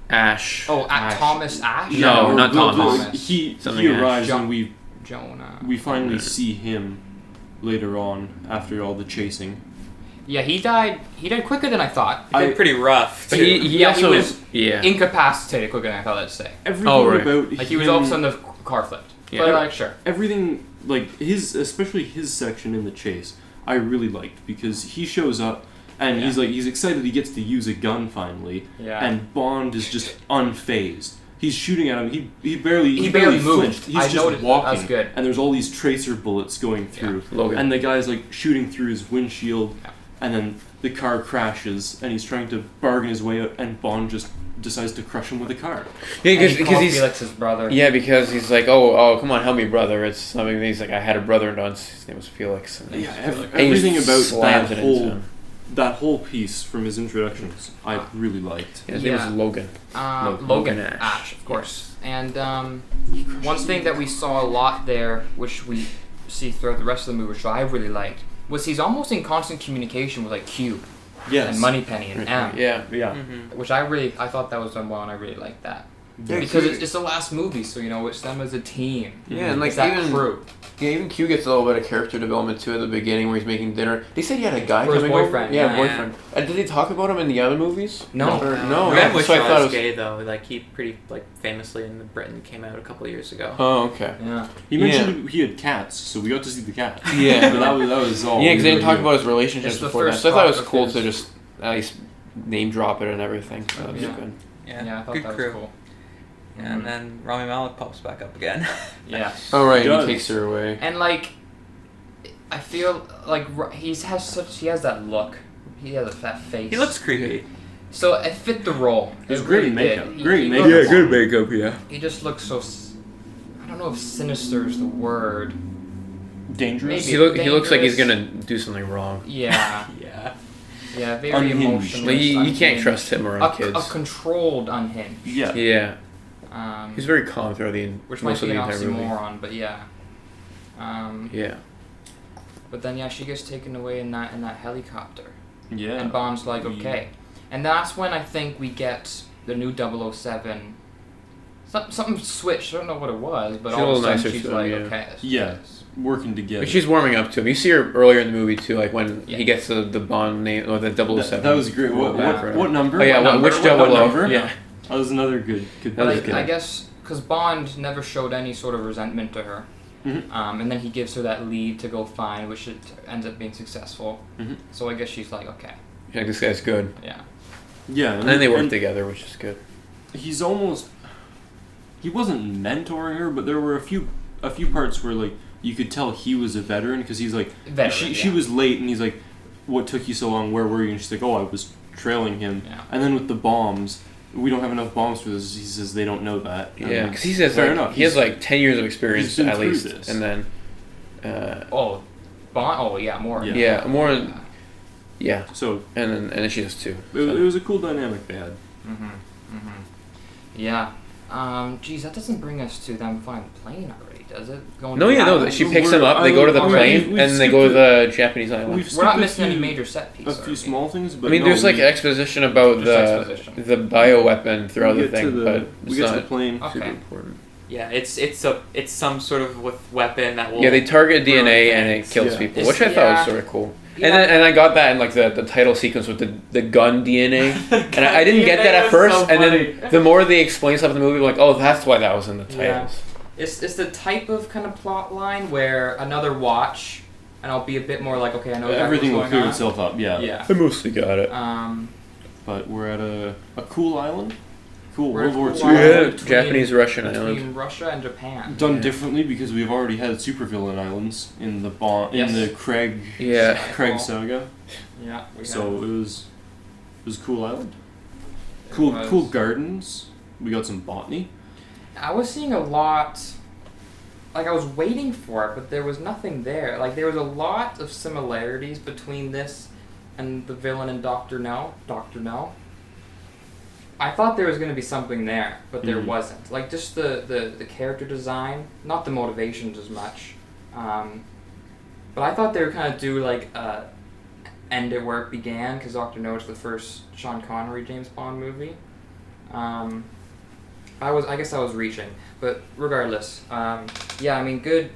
Ash. Oh, Ash. Thomas Ash? No, not Thomas. He Something arrives Ash. and Jonah. we finally see him later on after all the chasing. Yeah, he died. He died quicker than I thought. He did pretty rough. But Too. he Yeah, also he was yeah. incapacitated quicker than I thought. I'd say. Everything Oh, right. about Like he was him, all of a sudden the car flipped. Yeah. But like, sure. everything like especially his section in the chase, I really liked because he shows up and he's excited he gets to use a gun finally. Yeah. And Bond is just unfazed. He's shooting at him. He barely barely moved. flinched. He's I just noticed that. walking. That's good. And there's all these tracer bullets going through. Logan. And the guy's like shooting through his windshield. Yeah. And then the car crashes and he's trying to bargain his way out and Bond just decides to crush him with a car. Yeah, And he because called he's Felix's brother. yeah, because he's like, oh, come on, help me, brother. It's something. He's like, I had a brother once. His name was Felix. And Yeah, and he everything just about slams it into him. that whole piece from his introductions I really liked. Yeah, his name Yeah. was Logan. Logan Logan Ash. Ash. Of course. And one thing that we saw a lot there, which we see throughout the rest of the movie, which I really liked, was he's almost in constant communication with like Q Yes. and Moneypenny and M. Yeah. Yeah. Which I thought that was done well, and I really liked that. Yeah, Because Q- it's the last movie, so it's them as a team. Yeah, and like It's that even crew. yeah, even Q gets a little bit of character development too at the beginning where he's making dinner. They said he had a guy For his coming over. boyfriend, Yeah, yeah. boyfriend. Did they talk about him in the other movies? No. Or, No, no. Red Yeah, was so I thought it was. gay though. Like he pretty famously in Britain came out a couple of years ago. Oh, okay. Yeah. He mentioned he had cats, so we got to see the cat. Yeah. But that was all. Yeah, because they we didn't talk knew. about his relationships It's the before that. first So I thought it was talk of cool his- to just at least name drop it and everything. So that was Yeah. good. Yeah, I thought good that crew. was cool. Yeah, and then Rami Malek pops back up again. Yeah. Oh right, He he does. takes her away. And like, I feel like he has that look. He has that face. He looks creepy. So it fit the role. It's It great really makeup. did. Great He makeup. looked- Yeah, good makeup, yeah. He just looks so. I don't know if sinister is the word. Dangerous. Maybe. He looks like he's Dangerous. gonna do something wrong. Yeah. Yeah. Yeah. Very Unhinged. emotional. Like you can't unhinged. trust him around A kids. controlled unhinged. Yeah. Yeah, Um, he's very calm throughout the which most might of be the an entire movie. oxymoron, but yeah. Yeah. But then she gets taken away in that helicopter. Yeah. And Bond's like, We- okay. And that's when I think we get the new 007. Something switched. I don't know what it was, but She's a all of a little sudden nicer she's to him, like, yeah. okay. Let's do Yeah. this. Working together. But she's warming up to him. You see her earlier in the movie too, like when Yeah. he gets the Bond name or the 007. That was great. rolled back for him. What number? Oh yeah, What number? which What 00? number? Yeah. That was another good. That But was I, good. I guess because Bond never showed any sort of resentment to her. Mhm. And then he gives her that lead to go find, which it ends up being successful. Mhm. So I guess she's like, okay, Yeah, this guy's good. yeah. Yeah. And then they work together, which is good. He's almost. He wasn't mentoring her, but there were a few parts where like you could tell he was a veteran because he's like Veteran, she yeah. was late and he's like, "What took you so long? Where were you?" And she's like, "Oh, I was trailing him." Yeah. And then with the bombs, we don't have enough bombs for this. He says they don't know that. And Yeah, like, because he says fair like enough. he has He's- like 10 years of experience been at through least, this. and then Oh, Bond. Oh yeah, more. Yeah. yeah, more yeah, So and then she does too. it was a cool dynamic they had. Yeah. Geez, that doesn't bring us to them flying the plane already, does it? Going No, to yeah, the no. island? She picks him up. They go to the Already? plane, We've and they go to skipped the Japanese island. We've We're not skipped missing a any few- major set A pieces. few small things, but I mean, no, there's like we- exposition about There's exposition. the bioweapon throughout we the get to thing, but we it's get to the not plane. Okay. super important. Yeah, it's some sort of weapon that will. Yeah, they target ruin DNA and it things. kills Yeah. people, It's- which I thought was yeah. sort of cool. And I got that in like the title sequence with the gun DNA, and I didn't get that at first. so And then the more they explain stuff in the movie, I'm like, oh, that's why that was in the titles. It's the type of kind of plot line where another watch, and I'll be a bit more like, okay, I know exactly Everything will what's clear going on. itself up. Yeah. Yeah. I mostly got it. But we're at a cool island. Cool We're World War cool II. island. Yeah, between- Japanese-Russian between island. Russia and Japan. Done differently because we've already had supervillain islands in the Yes. in the Craig Yeah. saga. Yeah. We So have. it was a cool island. Cool gardens. We got some botany. I was seeing a lot. Like I was waiting for it, but there was nothing there. Like there was a lot of similarities between this and the villain in Doctor No. I thought there was going to be something there, but there wasn't. Like just the character design, not the motivations as much. But I thought they were kind of do like end it where it began, because Doctor No is the first Sean Connery James Bond movie. I guess I was reaching, but regardless, yeah, I mean, good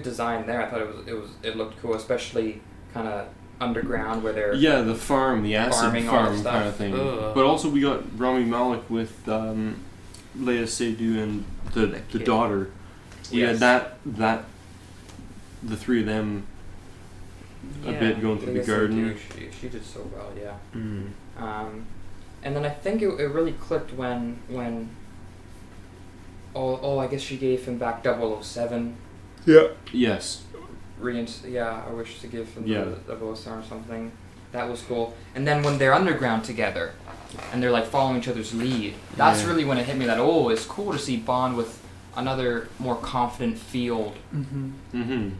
design there. I thought it looked cool, especially kind of underground where they're The farm, the acid farming all that farm stuff. kind of thing. Ugh. But also we got Rami Malek with Leia Seydoux and the kid. daughter. We Yes. had that the three of them a bit going through the Leia garden. Seydoux, she did so well, yeah. Mm. And then I think it really clicked when I guess she gave him back 007. Yeah. Yes. I wish to give him Yeah. the 007 or something. That was cool. And then when they're underground together, and they're like following each other's lead, that's Yeah. really when it hit me that it's cool to see Bond with another more confident field Mm-hmm.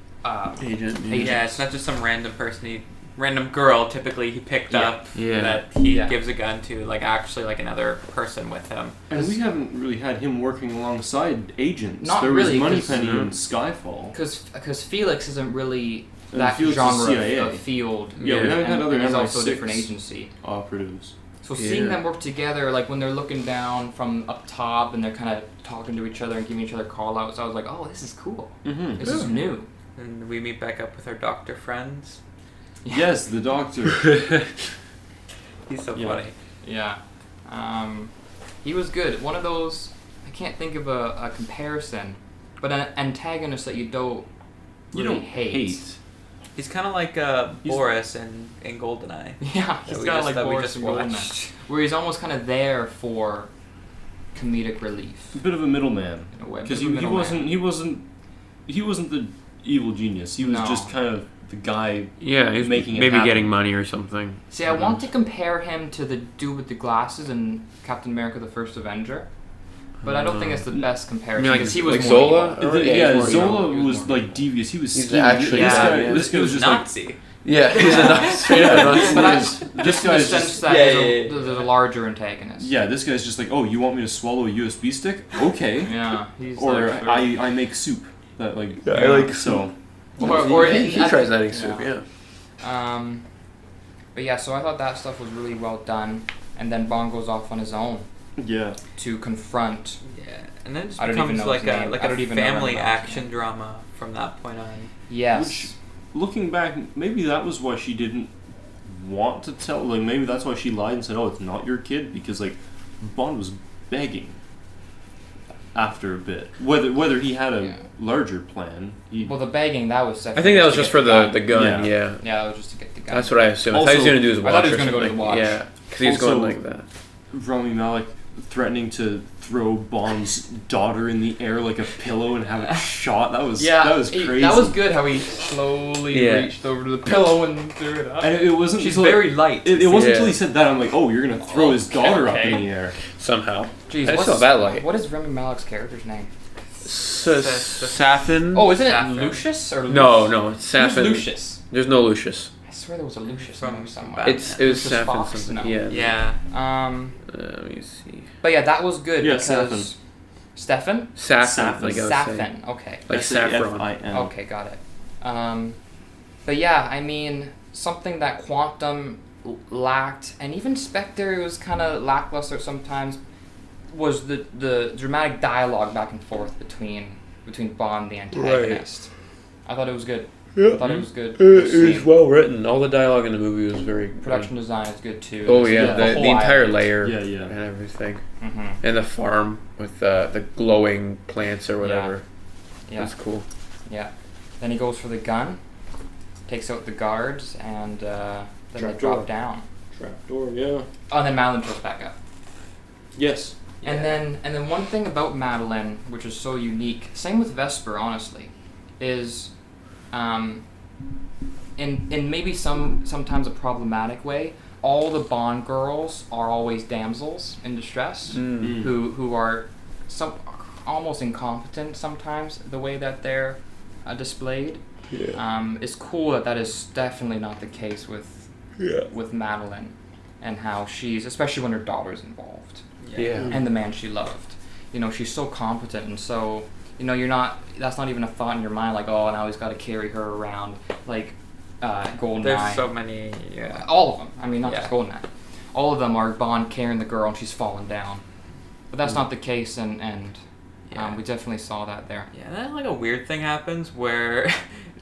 Agent. Yeah, it's not just some random person, random girl typically he picked up Yeah. that he Yeah. gives a gun to, like actually like another person with him. And we haven't really had him working alongside agents. Not there really, was 'cause- Moneypenny in Skyfall. Because Felix isn't really And that Felix is genre CIA. of field. Yeah, we haven't had and other he's also a MI6 different agency. operatives. So seeing Yeah. them work together, like when they're looking down from up top and they're kind of talking to each other and giving each other call outs, I was like, oh, this is cool. Mm-hmm. This is new. And we meet back up with our doctor friends. Yes, the doctor. He's so Yeah. funny. Yeah. He was good. One of those, I can't think of a comparison, but an antagonist that you don't really hate. He's kind of like Boris in GoldenEye. Yeah, he's we kind of just- like that we Boris just and Goldeneye, watched. where he's almost kind of there for comedic relief A bit of a middleman. in a way. Because Bit of a he middleman. wasn't the evil genius. He was No. just kind of the guy. Yeah, he's Making it maybe happen. getting money or something. See, I want to compare him to the dude with the glasses in Captain America: The First Avenger, but I don't think it's the best comparison You mean like- because he was like more Zola? evil. Or- yeah, he's more Zola evil. was like devious. He was He's scheming. actually this bad, guy, yeah. this guy He was was just Nazi. Yeah, he's a straight up Nazi. But I, this just in the guy's sense just- that Yeah, there's a larger antagonist. yeah. This guy's just like, oh, you want me to swallow a USB stick? Okay. Yeah. He's Or like, I make soup. That like Yeah, I like so. Or he tries adding soup, yeah. But yeah, so I thought that stuff was really well done, and then Bond goes off on his own Yeah. to confront. Yeah, and then it just I don't even becomes know like his name. a I don't even know family him. action drama from that point on. Yes. Looking back, maybe that was why she didn't want to tell. Like maybe that's why she lied and said, "Oh, it's not your kid," because like Bond was begging. After a bit, whether he had a Yeah. larger plan, he, Well, the begging that was. I think that was just for the gun, Yeah. yeah. Yeah, that was just to get the gun. That's what I assumed. I thought he was Also- going to do his I watch thought he was or gonna go to something. the watch. Yeah, because he was Also- going like that. Rami Malek threatening to throw Bond's daughter in the air like a pillow and have it shot. That was that was crazy. That was good how he slowly Yeah. reached over to the pillow and threw it up. And it wasn't. She's until, very light. It wasn't Yeah. until he said that I'm like, oh, you're gonna throw his daughter up in Okay. the air. Somehow. Jeez, I just what's saw that light. What is Rami Malek's character's name? Safin? Oh, isn't it Saffron. Lucius or No, Lucius? no, it's Who's Safin. Lucius? There's no Lucius. I swear there was a Lucius From name somewhere. Batman. It was Lucius Safin Fox? something. No. Yeah. Yeah, Let me see. But yeah, that was good Yeah, because Stefan? Safin, like I was saying. Safin, okay. Like saffron. S-A-F-I-N. Okay, got it. But yeah, I mean, something that Quantum lacked, and even Spectre was kind of lackluster sometimes, was the dramatic dialogue back and forth between Bond and the antagonist. I thought it was good. I thought it was good. It was well written. All the dialogue in the movie was very Production design is good too. Oh yeah, Just the whole entire island. layer Yeah. and everything, Mhm. and the farm with the glowing plants or whatever. Yeah. That's cool. Yeah. Then he goes for the gun, takes out the guards, and then they Trapdoor. drop down. Trapdoor, yeah. Oh, and then Madeline throws back up. Yes. And then one thing about Madeline, which is so unique, same with Vesper, honestly, is in maybe sometimes a problematic way, all the Bond girls are always damsels in distress who are almost incompetent sometimes, the way that they're displayed. Yeah. It's cool that is definitely not the case with Madeline, and how she's, especially when her daughter's involved. Yeah. And the man she loved. You know, she's so competent, and so, you know, that's not even a thought in your mind, like, oh, now he's got to carry her around, like, Goldeneye. There's so many. Yeah. All of them. I mean, not Yeah. just Goldeneye. All of them are Bond carrying the girl, and she's falling down. But that's not the case, and Yeah. we definitely saw that there. Yeah, then like a weird thing happens where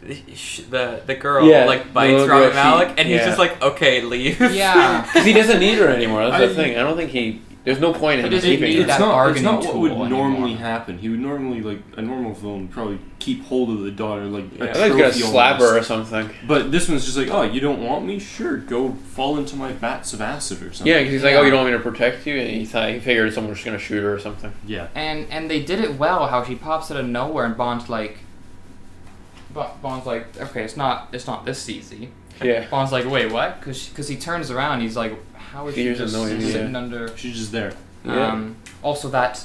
the girl Yeah, like the bites little Rami girl, Malek, she- and he's yeah. just like, okay, leave. Yeah. Because he doesn't need her anymore. That's I- the thing. I don't think there's no point in He him doesn't keeping need her. that It's not bargaining what would tool normally anymore. happen. He would normally, like, a normal villain would probably keep hold of the daughter, like, I a think he's gonna trophy slap her or almost. something. But this one's just like, oh, you don't want me? Sure, go fall into my vats of acid or something. Yeah, because he's like, Yeah. oh, you don't want me to protect you? And he figured someone was just going to shoot her or something. Yeah. And they did it well, how she pops out of nowhere, and Bond's like, okay, it's not this easy. Yeah. Bond's like, wait, what? Because he turns around, he's like, how is she Hears a just noise, sitting yeah. under? She's just there. Yeah. Also, that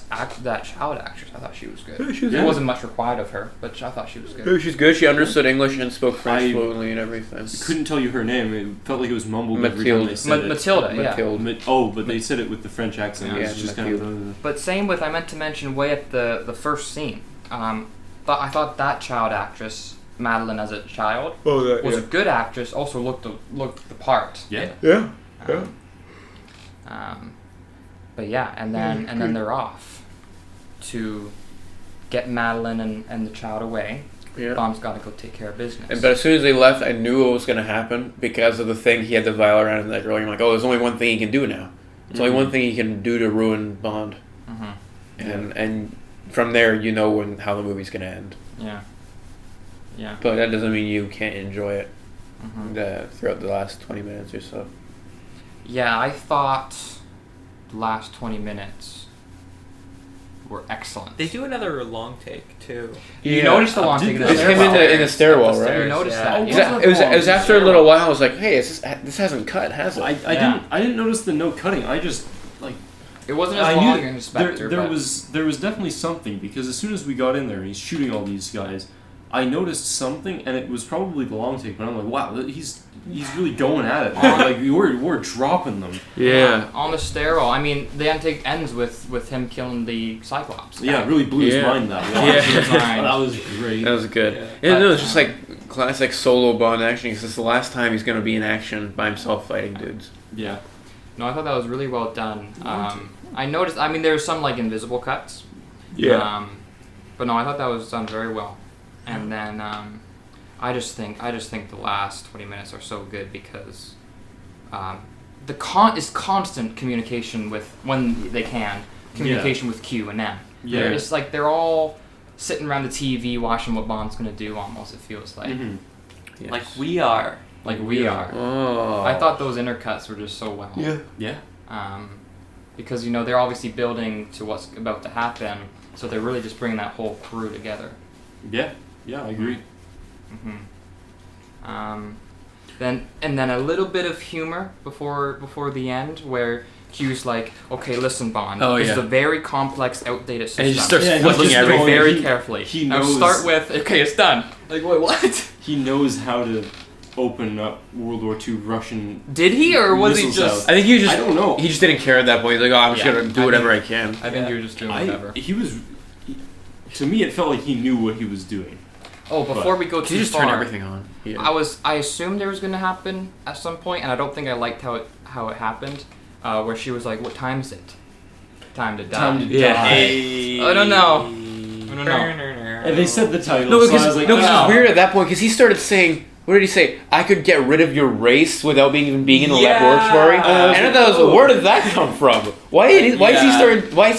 child actress, I thought she was good. She was There good. wasn't much required of her, but I thought she was good. She's good. She understood English and spoke French I- fluently and everything. I couldn't tell you her name. It felt like it was mumbled every time Mathilde. they said it. Matilda, yeah. Mathilde. Oh, but they said it with the French accent. Yeah, It was just kind of But same with, I meant to mention way at the first scene. I thought that child actress, Madeline as a child, was a good actress. Also looked the part. yeah. Yeah. But yeah, and then they're off to get Madeline and the child away. Yeah. Bond's got to go take care of business. But as soon as they left, I knew what was going to happen because of the thing he had the vial around in that girl. You're like, oh, there's only one thing he can do now. There's only one thing he can do to ruin Bond. Mhm. And from there, you know how the movie's going to end. Yeah. Yeah. But that doesn't mean you can't enjoy it Mhm. throughout the last 20 minutes or so. Yeah, I thought the last 20 minutes were excellent. They do another long take too. You noticed the long take in the It's him stairwell. in the stairwell, Up the right? stairs, You noticed yeah. that. Oh, Yeah. It was after a little while. I was like, "Hey, this hasn't cut, has it?" I didn't notice the no cutting. I just like It wasn't as I long knew as Spectre, there but was definitely something because as soon as we got in there and he's shooting all these guys, I noticed something and it was probably the long take. But I'm like, wow, he's really going at it. Like we're dropping them. on the stairwell. I mean, the end take ends with him killing the Cyclops. Yeah, it really blew his Yeah. mind that way. Yeah. That was great. That was good. Yeah. Yeah, no, it's just like classic solo Bond action. Because it's the last time he's going to be in action by himself fighting dudes. Yeah. No, I thought that was really well done. I noticed. I mean, there were some like invisible cuts. But no, I thought that was done very well. And then I just think the last 20 minutes are so good because is constant communication with when they can communication with Q and M. Yeah. It's like they're all sitting around the TV watching what Bond's gonna do. Almost it feels like Yes. Like we are. like we are. Oh. I thought those intercuts were just so well. Yeah. Because you know they're obviously building to what's about to happen, so they're really just bringing that whole crew together. Yeah. Yeah, I agree. Then a little bit of humor before the end, where Q's like, "Okay, listen, Bond. Oh, this is yeah. a very complex, outdated system. And he just starts Yeah, flicking he's just everything. going- very he- carefully. he Now knows- start with, okay, it's done. Like, wait, what? He knows how to open up World War II Russian. Did he, or was he Missiles just? I think he just. I don't know. He just didn't care at that point. He's like, oh, I'm just Yeah. gonna do whatever I can. I think you were just doing whatever. To me, it felt like he knew what he was doing. Oh, before we go too He just far, turned everything on. Yeah. I assumed there was gonna happen at some point, and I don't think I liked how it happened. Where she was like, "What time is it? Time to die." Time to Yeah. die. Hey. I don't know. arrow. And they said the title, No, so because I was like, it's oh. weird at that point because he started saying, what did he say? I could get rid of your race without even being in the laboratory. And I thought, where did that come from? Why is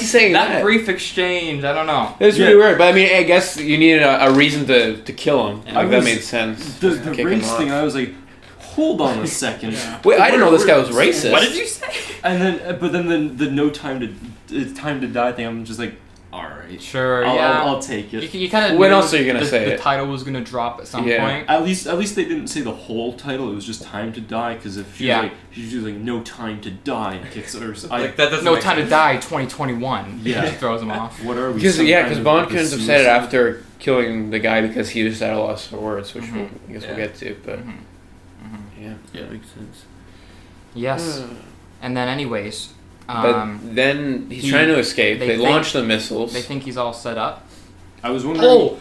he saying that? That brief exchange, I don't know. It's really weird, but I mean, I guess you needed a reason to kill him. Like, that made sense. The Kick him race off. thing, I was like, hold on a second. Wait, I didn't know this guy was racist. What did you say? And then, but then the no time to die thing, I'm just like, all right, Sure, I'll take it. You kind of When else are you gonna say the it? title was gonna drop at some point. At least they didn't say the whole title. It was just Time to Die. Because if she's like No Time to Die, and kicks it, or Like that doesn't No make Time to sense. Die 2021. Yeah. It throws him off. What are we? Because some kind because of Bond like a couldn't have said it suicide? after killing the guy because he was at a loss for words, which Mhm. I guess Yeah. we'll get to. But yeah, Yeah. that makes sense. Yes. And then, anyways, But then he's he- trying to escape. they They think- launch the missiles. they think he's all set up. I was wondering. Oh,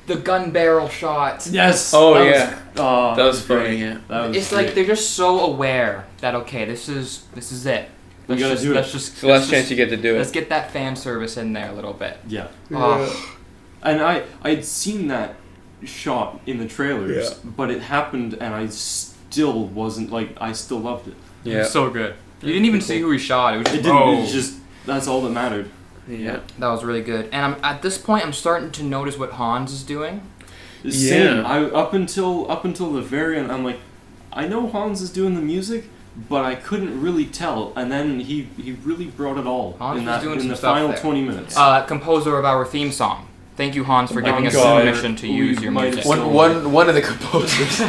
the gun barrel shot. Yes. Oh, that yeah. Was, That was great. funny, yeah. That was It's great. like they're just so aware that okay, this is it. We gotta do it. Let's just It's the last let's chance just- you get to do Let's it. get that fan service in there a little bit. Yeah. Oh, And I'd seen that shot in the trailers, but it happened, and I still wasn't like I still loved it. Yeah. so good. You didn't even see who he shot. It was It just, didn't. oh. It was just that's all that mattered. Yeah. That was really good. And at this point, I'm starting to notice what Hans is doing. Same. Yeah. I up until the very end, I'm like, I know Hans is doing the music, but I couldn't really tell. And then he really brought it all Hans in was that doing in some the stuff final there. 20 minutes. Composer of our theme song. Thank you, Hans, for Oh giving my us God. permission to We use your might music. have One of the composers.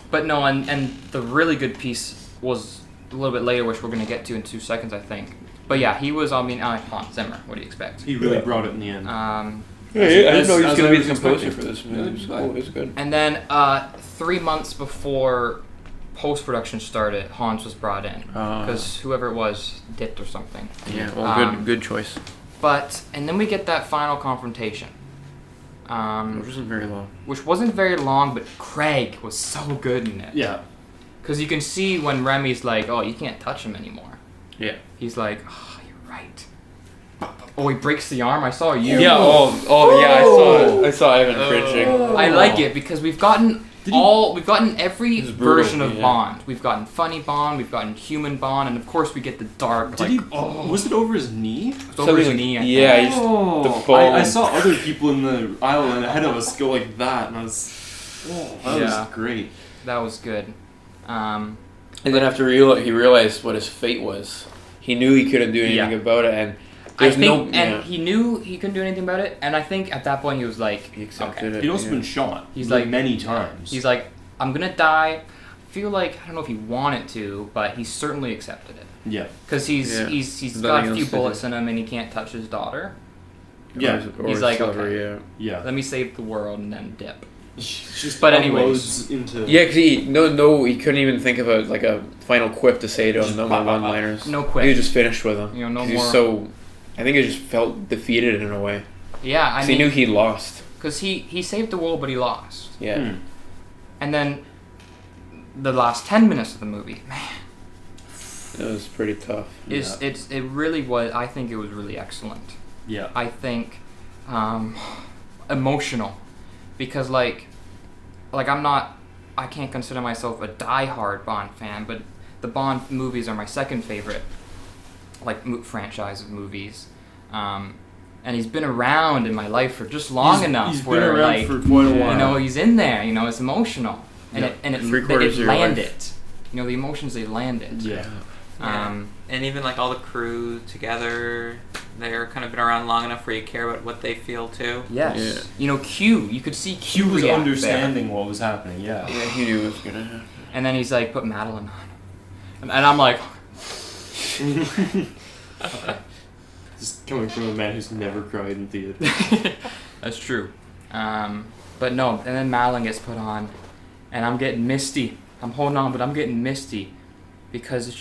But no, and the really good piece was a little bit later, which we're going to get to in 2 seconds, I think. But yeah, he was, Hans Zimmer. What do you expect? He really brought it in the end. I didn't know he was as going to I be was the composer expecting. for this movie. It was cool. It was good. And then 3 months before post-production started, Hans was brought in. Because whoever it was dipped or something. Yeah, well, Um, good choice. And then we get that final confrontation. Which wasn't very long. Which wasn't very long, but Craig was so good in it. Yeah. Because you can see when Remy's like, oh, you can't touch him anymore. Yeah. He's like, oh, you're right. Oh, he breaks the arm? I saw you. Yeah. Oh, yeah. I saw Ivan cringing. I like it because we've gotten every It's brutal, version of yeah. Bond. We've gotten funny Bond, we've gotten human Bond, and of course we get the dark. Did was it over his knee? It's over his knee? I think. Yeah. He's, Oh, the bone. I saw other people in the aisle and ahead of us go like that, and I was, that Yeah. was great. That was good. And then after he realized what his fate was, he knew he couldn't do anything about it, and I there's think, no. and he knew he couldn't do anything about it, and I think at that point he was like, He accepted it. He'd also yeah. been shot. He's like- many times. he's like, I'm gonna die. I feel like I don't know if he wanted to, but he certainly accepted it yeah, because he's Yeah. he's Nothing got a else few to do. bullets in him, and he can't touch his daughter. Yeah. Or He's like, Silver, okay. yeah. Let me save the world and then dip. Just But unloads into Yeah, because he couldn't even think of a final quip to say to him. No more one-liners. No He was quit. just finished with him. You know, no 'Cause he was more. so. I think he just felt defeated in a way. Yeah, I 'Cause mean, he knew he lost. because he saved the world, but he lost. Yeah. Hmm. And then the last 10 minutes of the movie, man, It was pretty tough. it really was. I think it was really excellent. Yeah. I think emotional, because like I can't consider myself a die-hard Bond fan, but the Bond movies are my second favorite franchise of movies. And he's been around in my life for just long enough He's been where around like for quite a while. you know, he's in there, you know, it's emotional. And Yeah. it Three-quarters of your landed. life. You know, the emotions, they landed. Yeah. And even like all the crew together, they're kind of been around long enough where you care about what they feel too. Yes. Yeah. You know, Q, you could see Q He was react understanding what was happening. Yeah. Yeah, he knew it was gonna happen. there. And then he's like, put Madeline on. And I'm like, Just coming from a man who's never cried in theater. that's true. But no, and then Madeline gets put on, and I'm getting misty. I'm holding on, but I'm getting misty because it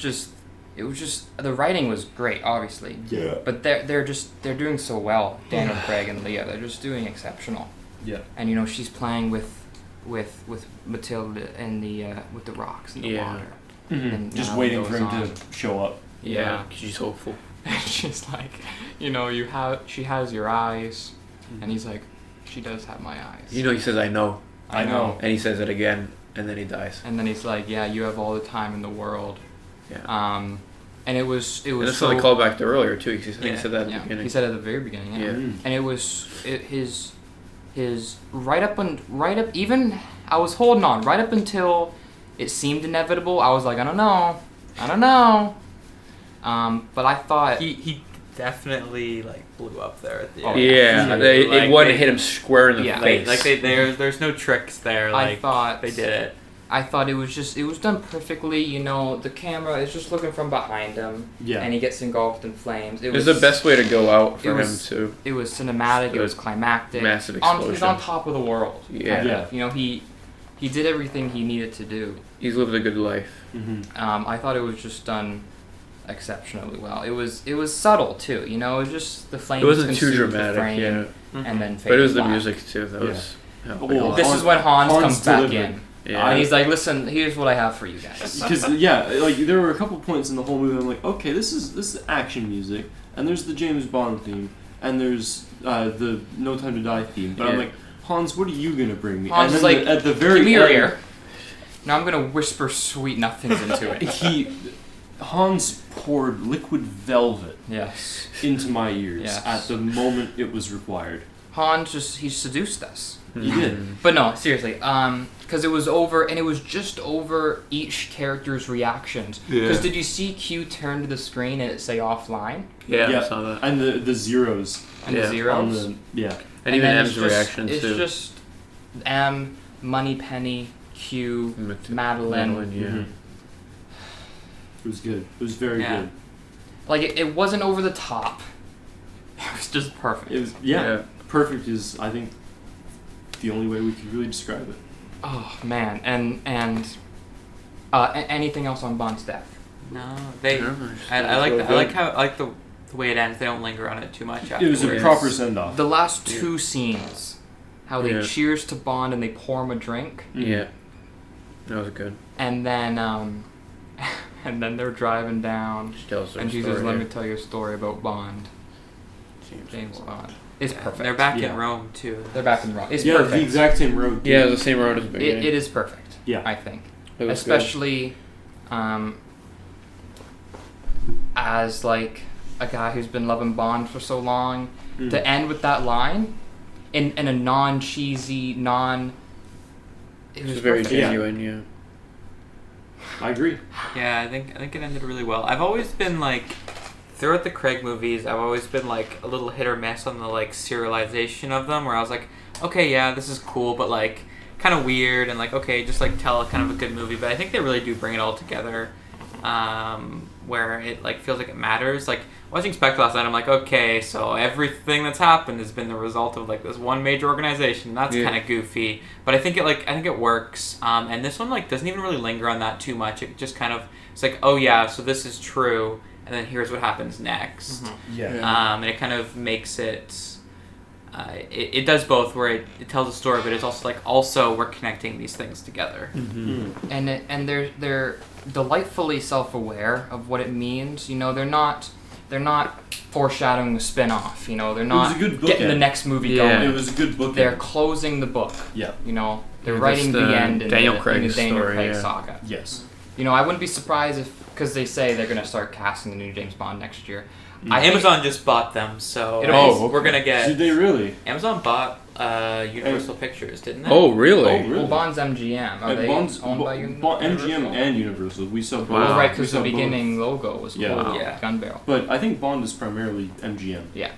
was just the writing was great, obviously. Yeah. But they're doing so well. Daniel Craig and Leah, they're just doing exceptional. Yeah. And you know, she's playing with Matilda and with the rocks and the Yeah. water. Mm-hmm. And Just now it waiting for goes him on. to show up. Yeah. She's hopeful. And she's like, she has your eyes. And he's like, she does have my eyes. You know, he says, I know. I know. And he says it again, and then he dies. And then he's like, yeah, you have all the time in the world. Yeah. And it was And that's so, what they called back to earlier, too, because he said that at the beginning. He said it at the very beginning, yeah. Yeah. And it was, his right up, even, I was holding on, right up until it seemed inevitable, I was like, I don't know. But I thought... He definitely like blew up there at the end. Yeah, it wouldn't hit him square in the face. There's no tricks there. Like, I thought they did it. I thought it was done perfectly. The camera is just looking from behind him, and he gets engulfed in flames. It was the best way to go out for him too. It was cinematic. It was climactic. Massive explosion. He's on top of the world. Yeah. Kind of. He did everything he needed to do. He's lived a good life. Mm-hmm. I thought it was just done exceptionally well. It was subtle too. It was just the flames. It wasn't too consumed dramatic, the frame, yeah. and then But it was the black. music too. That was. This is when Hans comes back in. Yeah. And he's like, listen, here's what I have for you guys. Because there were a couple points in the whole movie I'm like, okay, this is action music, and there's the James Bond theme, and there's the No Time to Die theme. But I'm like, Hans, what are you gonna bring me? Hans and is then like, at the very give me your end, ear. Now I'm gonna whisper sweet nothings into it. Hans poured liquid velvet Yes. into my ears Yes. at the moment it was required. Hans he seduced us. He did. But no, seriously, because it was over, and it was just over each character's reactions. Because did you see Q turn to the screen and it say offline? Yeah, I saw that. And the zeros. And the zeros? And even then M's reaction it's too. It's just M, Moneypenny, Q, Madeline. Yeah. Mm-hmm. It was good. It was very good. Like, it wasn't over the top. It was just perfect. It was, perfect is, I think, the only way we could really describe it. Oh, man. And anything else on Bond's death? No, I like the way it ends. They don't linger on it too much afterwards. It was a proper send-off. The last two scenes, how they cheers to Bond and they pour him a drink. Yeah. That was good. And then and then they're driving down, and she says, "Let me tell you a story about Bond." James Bond. It's perfect. They're back in Rome too. They're back in Rome. It's perfect. perfect. The exact same road. Yeah, the same road as the beginning. It is perfect. Yeah, I think. Especially, as like a guy who's been loving Bond for so long, to end with that line, in a non-cheesy, It was very perfect. genuine. Yeah. I agree. Yeah, I think it ended really well. I've always been like, throughout the Craig movies, I've always been like a little hit or miss on the like serialization of them, where I was like, okay, yeah, this is cool, but like kind of weird, and like, okay, just like tell kind of a good movie. But I think they really do bring it all together, where it like feels like it matters. Like watching Spectre last night, I'm like, okay, so everything that's happened has been the result of like this one major organization. That's kind of goofy, but I think it works. And this one like doesn't even really linger on that too much. It just kind of, it's like, oh yeah, so this is true, and then here's what happens next. Mm-hmm. Yeah. And it kind of makes it. It does both, where it tells a story, but it's also like we're connecting these things together. Mm-hmm. And they're delightfully self-aware of what it means. They're not foreshadowing the spin-off. They're not getting the next movie going. It was a good book. They're closing the book. Yeah. They're writing the end in Daniel the Craig saga. Yes. I wouldn't be surprised because they say they're going to start casting the new James Bond next year. Amazon just bought them, so we're gonna get. Did they really? Amazon bought Universal Pictures, didn't they? Oh, really? Oh, really? Well, Bond's MGM. Are they owned by Universal? MGM and Universal. We saw both. Well, right, because the beginning logo was cool. Yeah. Gun barrel. But I think Bond is primarily MGM. Yeah.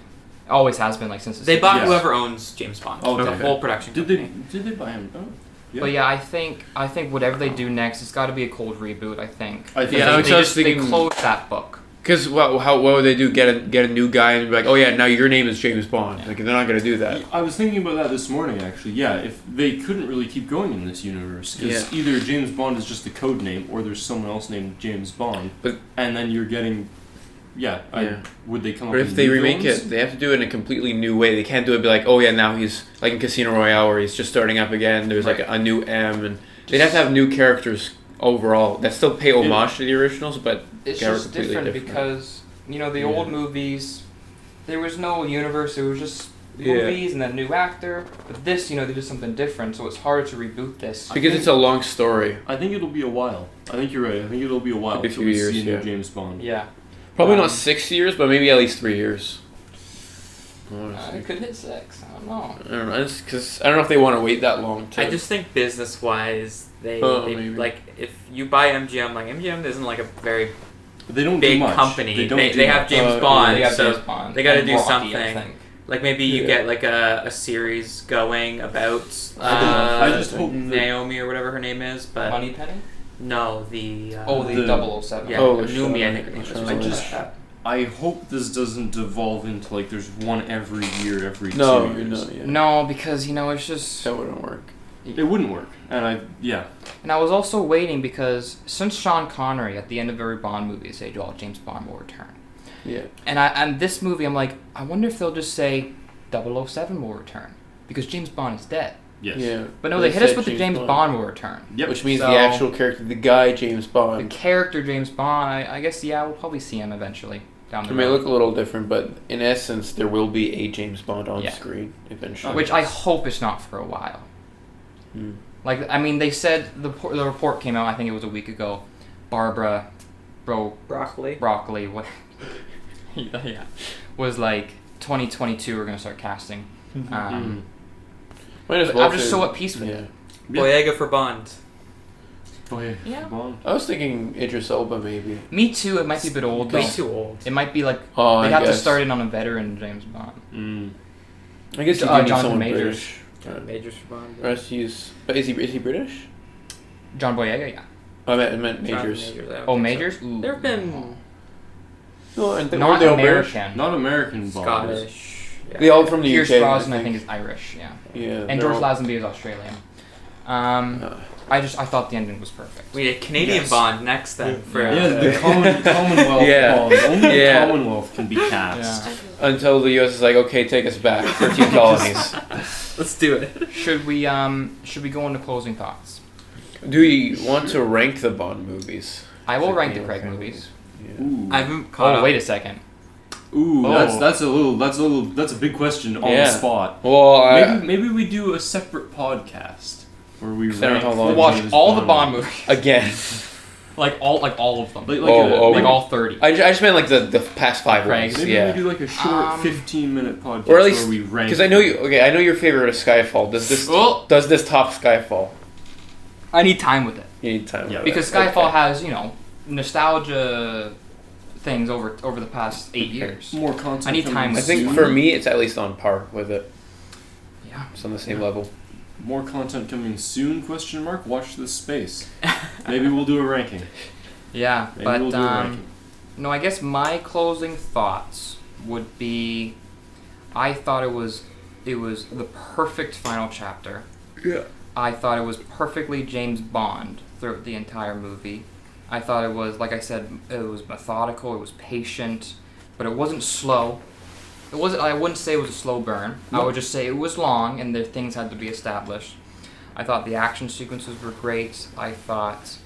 Always has been, like, since they bought whoever owns James Bond. Oh, the whole production company. Did they buy him? Oh. Yeah. But yeah, I think whatever they do next, it's got to be a cold reboot. I think. They close that book. Because what would they do? Get a new guy and be like, oh yeah, now your name is James Bond. Like they're not gonna do that. I was thinking about that this morning actually. Yeah, if they couldn't really keep going in this universe, because either James Bond is just a code name, or there's someone else named James Bond. And then you're getting, would they come up? But if with they new remake villains? it, they have to do it in a completely new way. They can't do it be like, oh yeah, now he's like in Casino Royale where he's just starting up again. There's like a new M, and they'd have to have new characters overall that still pay homage to the originals, but It's are just completely different because the old movies, there was no universe. It was just movies and then new actor. But this, they did something different, so it's hard to reboot this. Because it's a long story. I think it'll be a while. I think you're right. I think it'll be a while Maybe a until few we years, see a new yeah. James Bond. Yeah. Probably not 6 years, but maybe at least 3 years. It could hit 6. I don't know. I don't know. It's because I don't know if they want to wait that long. I just think business wise, they maybe. like if you buy MGM, like MGM isn't like a very They don't big do much. company. Don't They do have much. James Bond, They got so James Bond. they got to And do Rocky, I something. think. Like maybe you get like a series going about I just hope that- Naomi or whatever her name is, but Moneypenny? no, the the 007. yeah, Oh, Numi, I Sean- think her name is. Sean- or something I just- like that. I hope this doesn't devolve into like there's one every year, every 2 No, years. yeah. No, because it's just. That wouldn't work. It wouldn't work. And And I was also waiting because since Sean Connery at the end of every Bond movie say, James Bond will return. Yeah. And this movie, I'm like, I wonder if they'll just say 007 will return because James Bond is dead. yes. Yeah. But no, they hit us said with the James Bond will return. Yep. Which means So- the actual character, the guy James The Bond. character James Bond, I guess, we'll probably see him eventually down It the may road. look a little different, but in essence, there will be a James Bond on Yeah. screen eventually. Which I hope it's not for a while. Hmm. Like, I mean, they said the report came out, I think it was a week ago. Barbara Broccoli, what? yeah, was like 2022. We're gonna start casting. Might as but well I'm just say- so at peace with yeah. it. Boyega for Bond. Oh yeah. Yeah. Bond. I was thinking Idris Elba maybe. Me too. It might be a bit old though. Way too old. It might be like Oh, they I have to guess. start it on a veteran James Bond. I guess you do need Jonathan someone Majors. British. John Majors for Bond. Or else use. But is he British? John Boyega, yeah. I meant Jonathan Majors. I don't Oh, think Majors? so. Ooh. There have been No, and Not they all British? American. Not American Bond. Scottish. Yeah. They all from the Pierce UK. Brosnan, I think, is Irish, yeah. Yeah. And they're George all- Lazenby is Australian. I thought the ending was perfect. We need a Canadian Yes. Bond next then. For, Yeah, the Commonwealth Yeah. Bond. Only Yeah. the Commonwealth can be cast. Until the US is like, okay, take us back. 13 colonies. Let's do it. Should we go into closing thoughts? Do you want to rank the Bond movies? I will rank the Yeah, Craig okay. movies. Yeah. Ooh. I haven't caught up. Wait a second. Ooh, Oh. that's a big question on Yeah. the spot. Well, Maybe we do a separate podcast where we I don't know rank how long We'll Oh, watch James all the Bond movies, again. like all of them, Like Oh, all 30. I just meant like the past 5 Craig. ones. maybe Yeah. we do like a short 15-minute podcast Or at least, where we rank. because I know your favorite is Skyfall. Does this top Skyfall? I need time with it You need time. Yeah. with because that. Skyfall Okay. has nostalgia things over the past 8 years. more content. I need time I with think soon. for me, it's at least on par with it. Yeah. It's on the same level. More content coming soon? Question mark. Watch this space. Maybe we'll do a ranking. Yeah, Maybe but we'll do a ranking. no, I guess my closing thoughts would be, I thought it was the perfect final chapter. Yeah. I thought it was perfectly James Bond throughout the entire movie. I thought it was, like I said, it was methodical, it was patient, but it wasn't slow. I wouldn't say it was a slow burn. I would just say it was long and the things had to be established. I thought the action sequences were great. I thought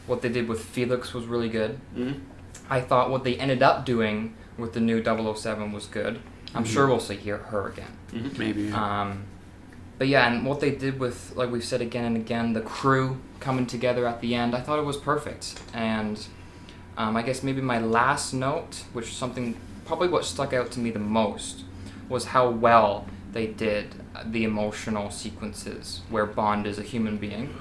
what they did with Felix was really good. Mhm. I thought what they ended up doing with the new 007 was good. I'm sure we'll see her again. Maybe. But yeah, and what they did with, like we've said again and again, the crew coming together at the end, I thought it was perfect. And I guess maybe my last note, which is something, probably what stuck out to me the most, was how well they did the emotional sequences where Bond is a human being.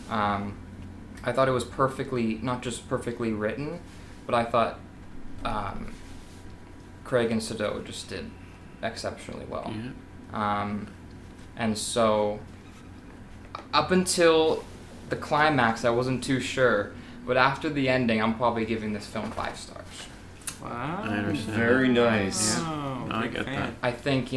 I thought it was perfectly, not just perfectly written, but I thought Craig and Sado just did exceptionally well. And so, up until the climax, I wasn't too sure. But after the ending, I'm probably giving this film 5 stars. Wow. I understand. Very nice. Oh, I big get fan. that. I think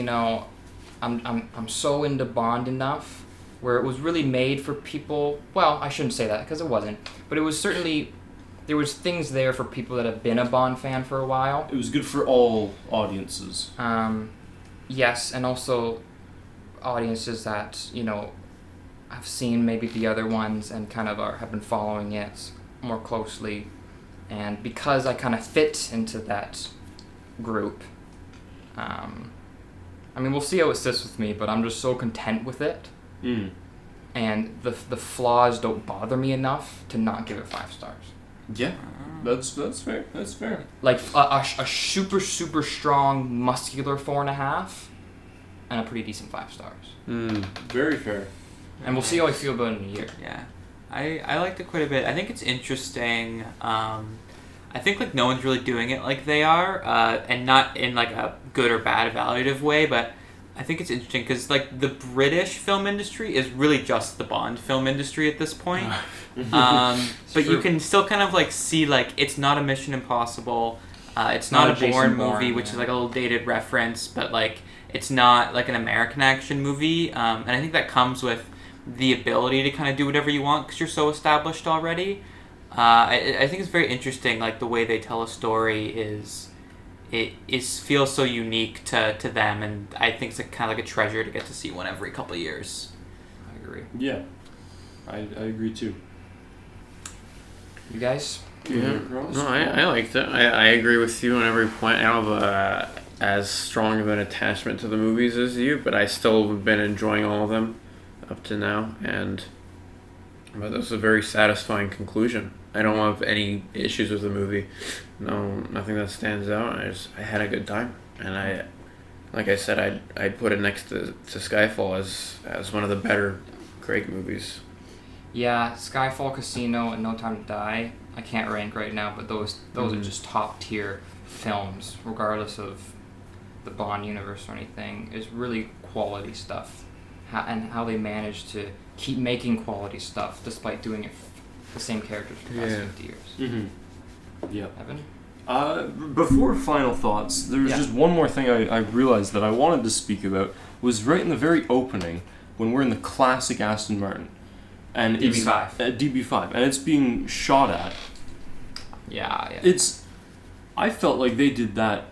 I'm so into Bond enough where it was really made for people. Well, I shouldn't say that because it wasn't. But it was certainly, there was things there for people that have been a Bond fan for a while. It was good for all audiences. Yes, and also audiences that have seen maybe the other ones and kind of have been following it more closely. And because I kind of fit into that group, I mean, we'll see how it sits with me, but I'm just so content with it. Mm. And the flaws don't bother me enough to not give it 5 stars. Yeah, that's fair. That's fair. Like a super, super strong, muscular 4.5, and a pretty decent 5 stars. Very fair. And we'll see how I feel about it in a year. Yeah, I liked it quite a bit. I think it's interesting. I think like no one's really doing it like they are, and not in like a good or bad evaluative way, but I think it's interesting because like the British film industry is really just the Bond film industry at this point. But you can still kind of like see like it's not a Mission Impossible, it's not a Jason Bourne Bourne, movie, which yeah. is like a little dated reference, but like it's not like an American action movie, and I think that comes with the ability to kind of do whatever you want because you're so established already. I think it's very interesting, like the way they tell a story feels so unique to them, and I think it's kind of like a treasure to get to see one every couple of years. I agree. Yeah, I agree too. You guys? Yeah. No, I liked it. I agree with you on every point. I don't have as strong of an attachment to the movies as you, but I still have been enjoying all of them up to now, but this is a very satisfying conclusion. I don't have any issues with the movie. No, nothing that stands out. I had a good time, and like I said, I'd put it next to Skyfall as one of the better Craig movies. Yeah, Skyfall, Casino, and No Time to Die. I can't rank right now, but those are just top tier films, regardless of the Bond universe or anything. It's really quality stuff, and how they manage to keep making quality stuff despite doing it the same characters for the past 50 years. Mm-hmm. Yeah. Evan? Before final thoughts, there was just one more thing I realized that I wanted to speak about was right in the very opening when we're in the classic Aston Martin. And DB5. DB5. And it's being shot at. Yeah. I felt like they did that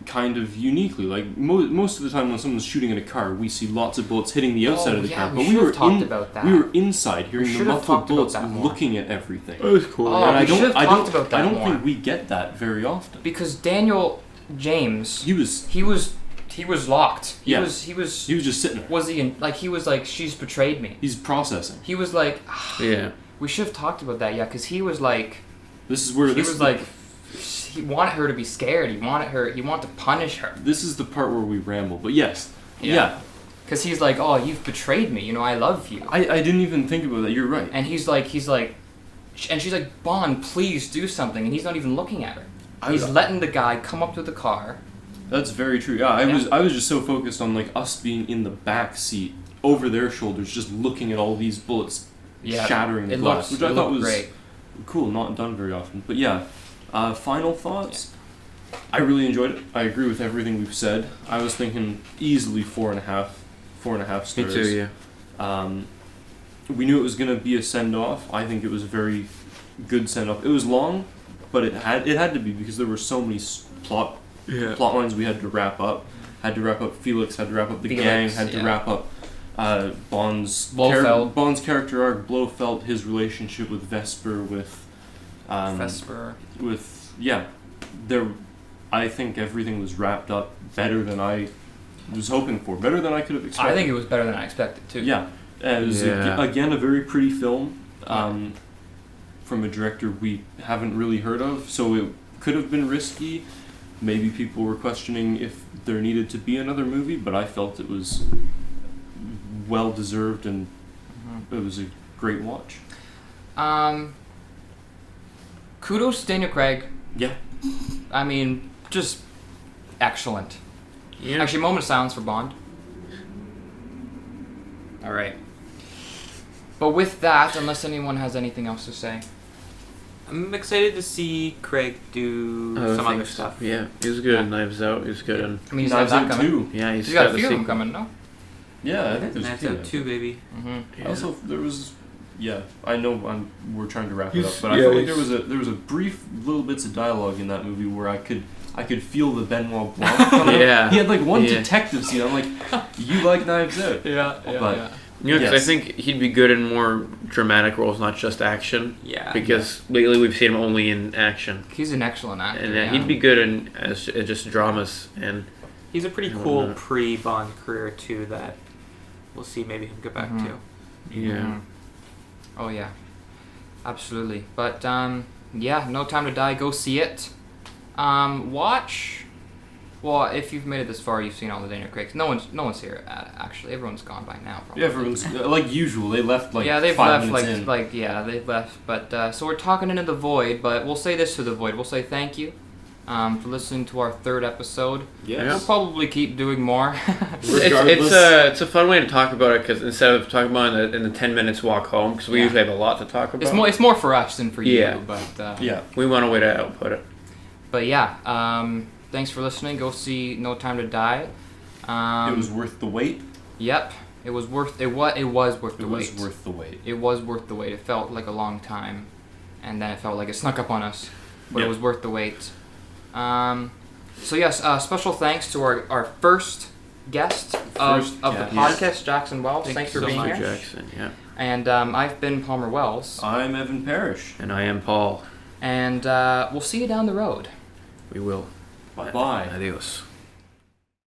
kind of uniquely. Like most of the time when someone's shooting at a car, we see lots of bullets hitting the outside of the car. But we were inside, hearing the muffled bullets, looking at everything. That was cool. Oh, and I should have talked about that I don't more. think we get that very often. Because Daniel James, He was locked. He Yeah. was He was just sitting there. Was he in, like, he was like, she's betrayed me. He's processing. He was like, Yeah. we should have talked about that, because he was like, This is where he wanted her to be scared. He wanted to punish her. This is the part where we ramble. But yes. Yeah. Because he's like, oh, you've betrayed me. I love you. I didn't even think about that. You're right. And he's like, and she's like, Bond, please do something. And he's not even looking at her. He's letting the guy come up to the car. That's very true. Yeah, I was just so focused on like us being in the back seat over their shoulders, just looking at all these bullets shattering the glass, which I thought was great. Cool, not done very often. But yeah, final thoughts. Yeah. I really enjoyed it. I agree with everything we've said. I was thinking easily 4.5 stars. Me too. Yeah. We knew it was gonna be a send off. I think it was a very good send off. It was long, but it had to be because there were so many plot lines we had to wrap up. Had to wrap up Felix. Had to wrap up the gang. Had to wrap up Bond's character arc, Blofeld, his relationship with Vesper, with I think everything was wrapped up better than I was hoping for, better than I could have expected. I think it was better than I expected too. Yeah, it was again a very pretty film from a director we haven't really heard of, so it could have been risky. Maybe people were questioning if there needed to be another movie, but I felt it was well deserved and it was a great watch. Kudos to Daniel Craig. Yeah. I mean, just excellent. Yeah. Actually, moment of silence for Bond. All right. But with that, unless anyone has anything else to say. I'm excited to see Craig do some other stuff. Yeah, he was good in Knives Out. He was good in... I mean, he's Knives got Out that coming. 2. Yeah, He's got a few of them coming, no? Yeah, I think there's Knives two. Out 2, baby. Mm-hmm. Yeah. Also, there was... Yeah, I know we're trying to wrap it up, but I felt like there was a brief little bits of dialogue in that movie where I could feel the Benoit Blanc. Yeah. He had like one detective scene. I'm like, you like Knives Out? Yeah. You know, because Yes. I think he'd be good in more dramatic roles, not just action. Yeah. Because lately we've seen him only in action, He's an excellent actor. and yeah. he'd be good in as just dramas. And He's a pretty cool pre-Bond career too that we'll see maybe him get back to. yeah, Mhm. Oh yeah, absolutely. But yeah, No Time to Die. Go see it. Watch. Well, if you've made it this far, you've seen all the Daniel Craigs. No one's here. Actually, everyone's gone by now. Probably. Yeah, everyone's like usual. They left like yeah, they've 5 left minutes in. they've left. But so we're talking into the void. But we'll say this to the void. We'll say thank you for listening to our 3rd episode. Yes. We'll probably keep doing more. it's a fun way to talk about it because instead of talking about it in the 10 minutes walk home, because we Yeah. usually have a lot to talk about. It's more for us than for Yeah. you. But Yeah. We want a way to output it. But yeah, thanks for listening. Go see No Time to Die. It was worth the wait. Yep, it was worth it. What it was worth the It wait. was worth the wait. It was worth the wait. It felt like a long time, and then it felt like it snuck up on us, but Yep. it was worth the wait. So yes, special thanks to our first guest of the guest. podcast, Jackson Wells. Thanks for you so being much. here. Jackson, yeah. And I've been Palmer Wells, I'm Evan Parrish. And I am Paul. and we'll see you down the road. We will. Bye bye. Adios.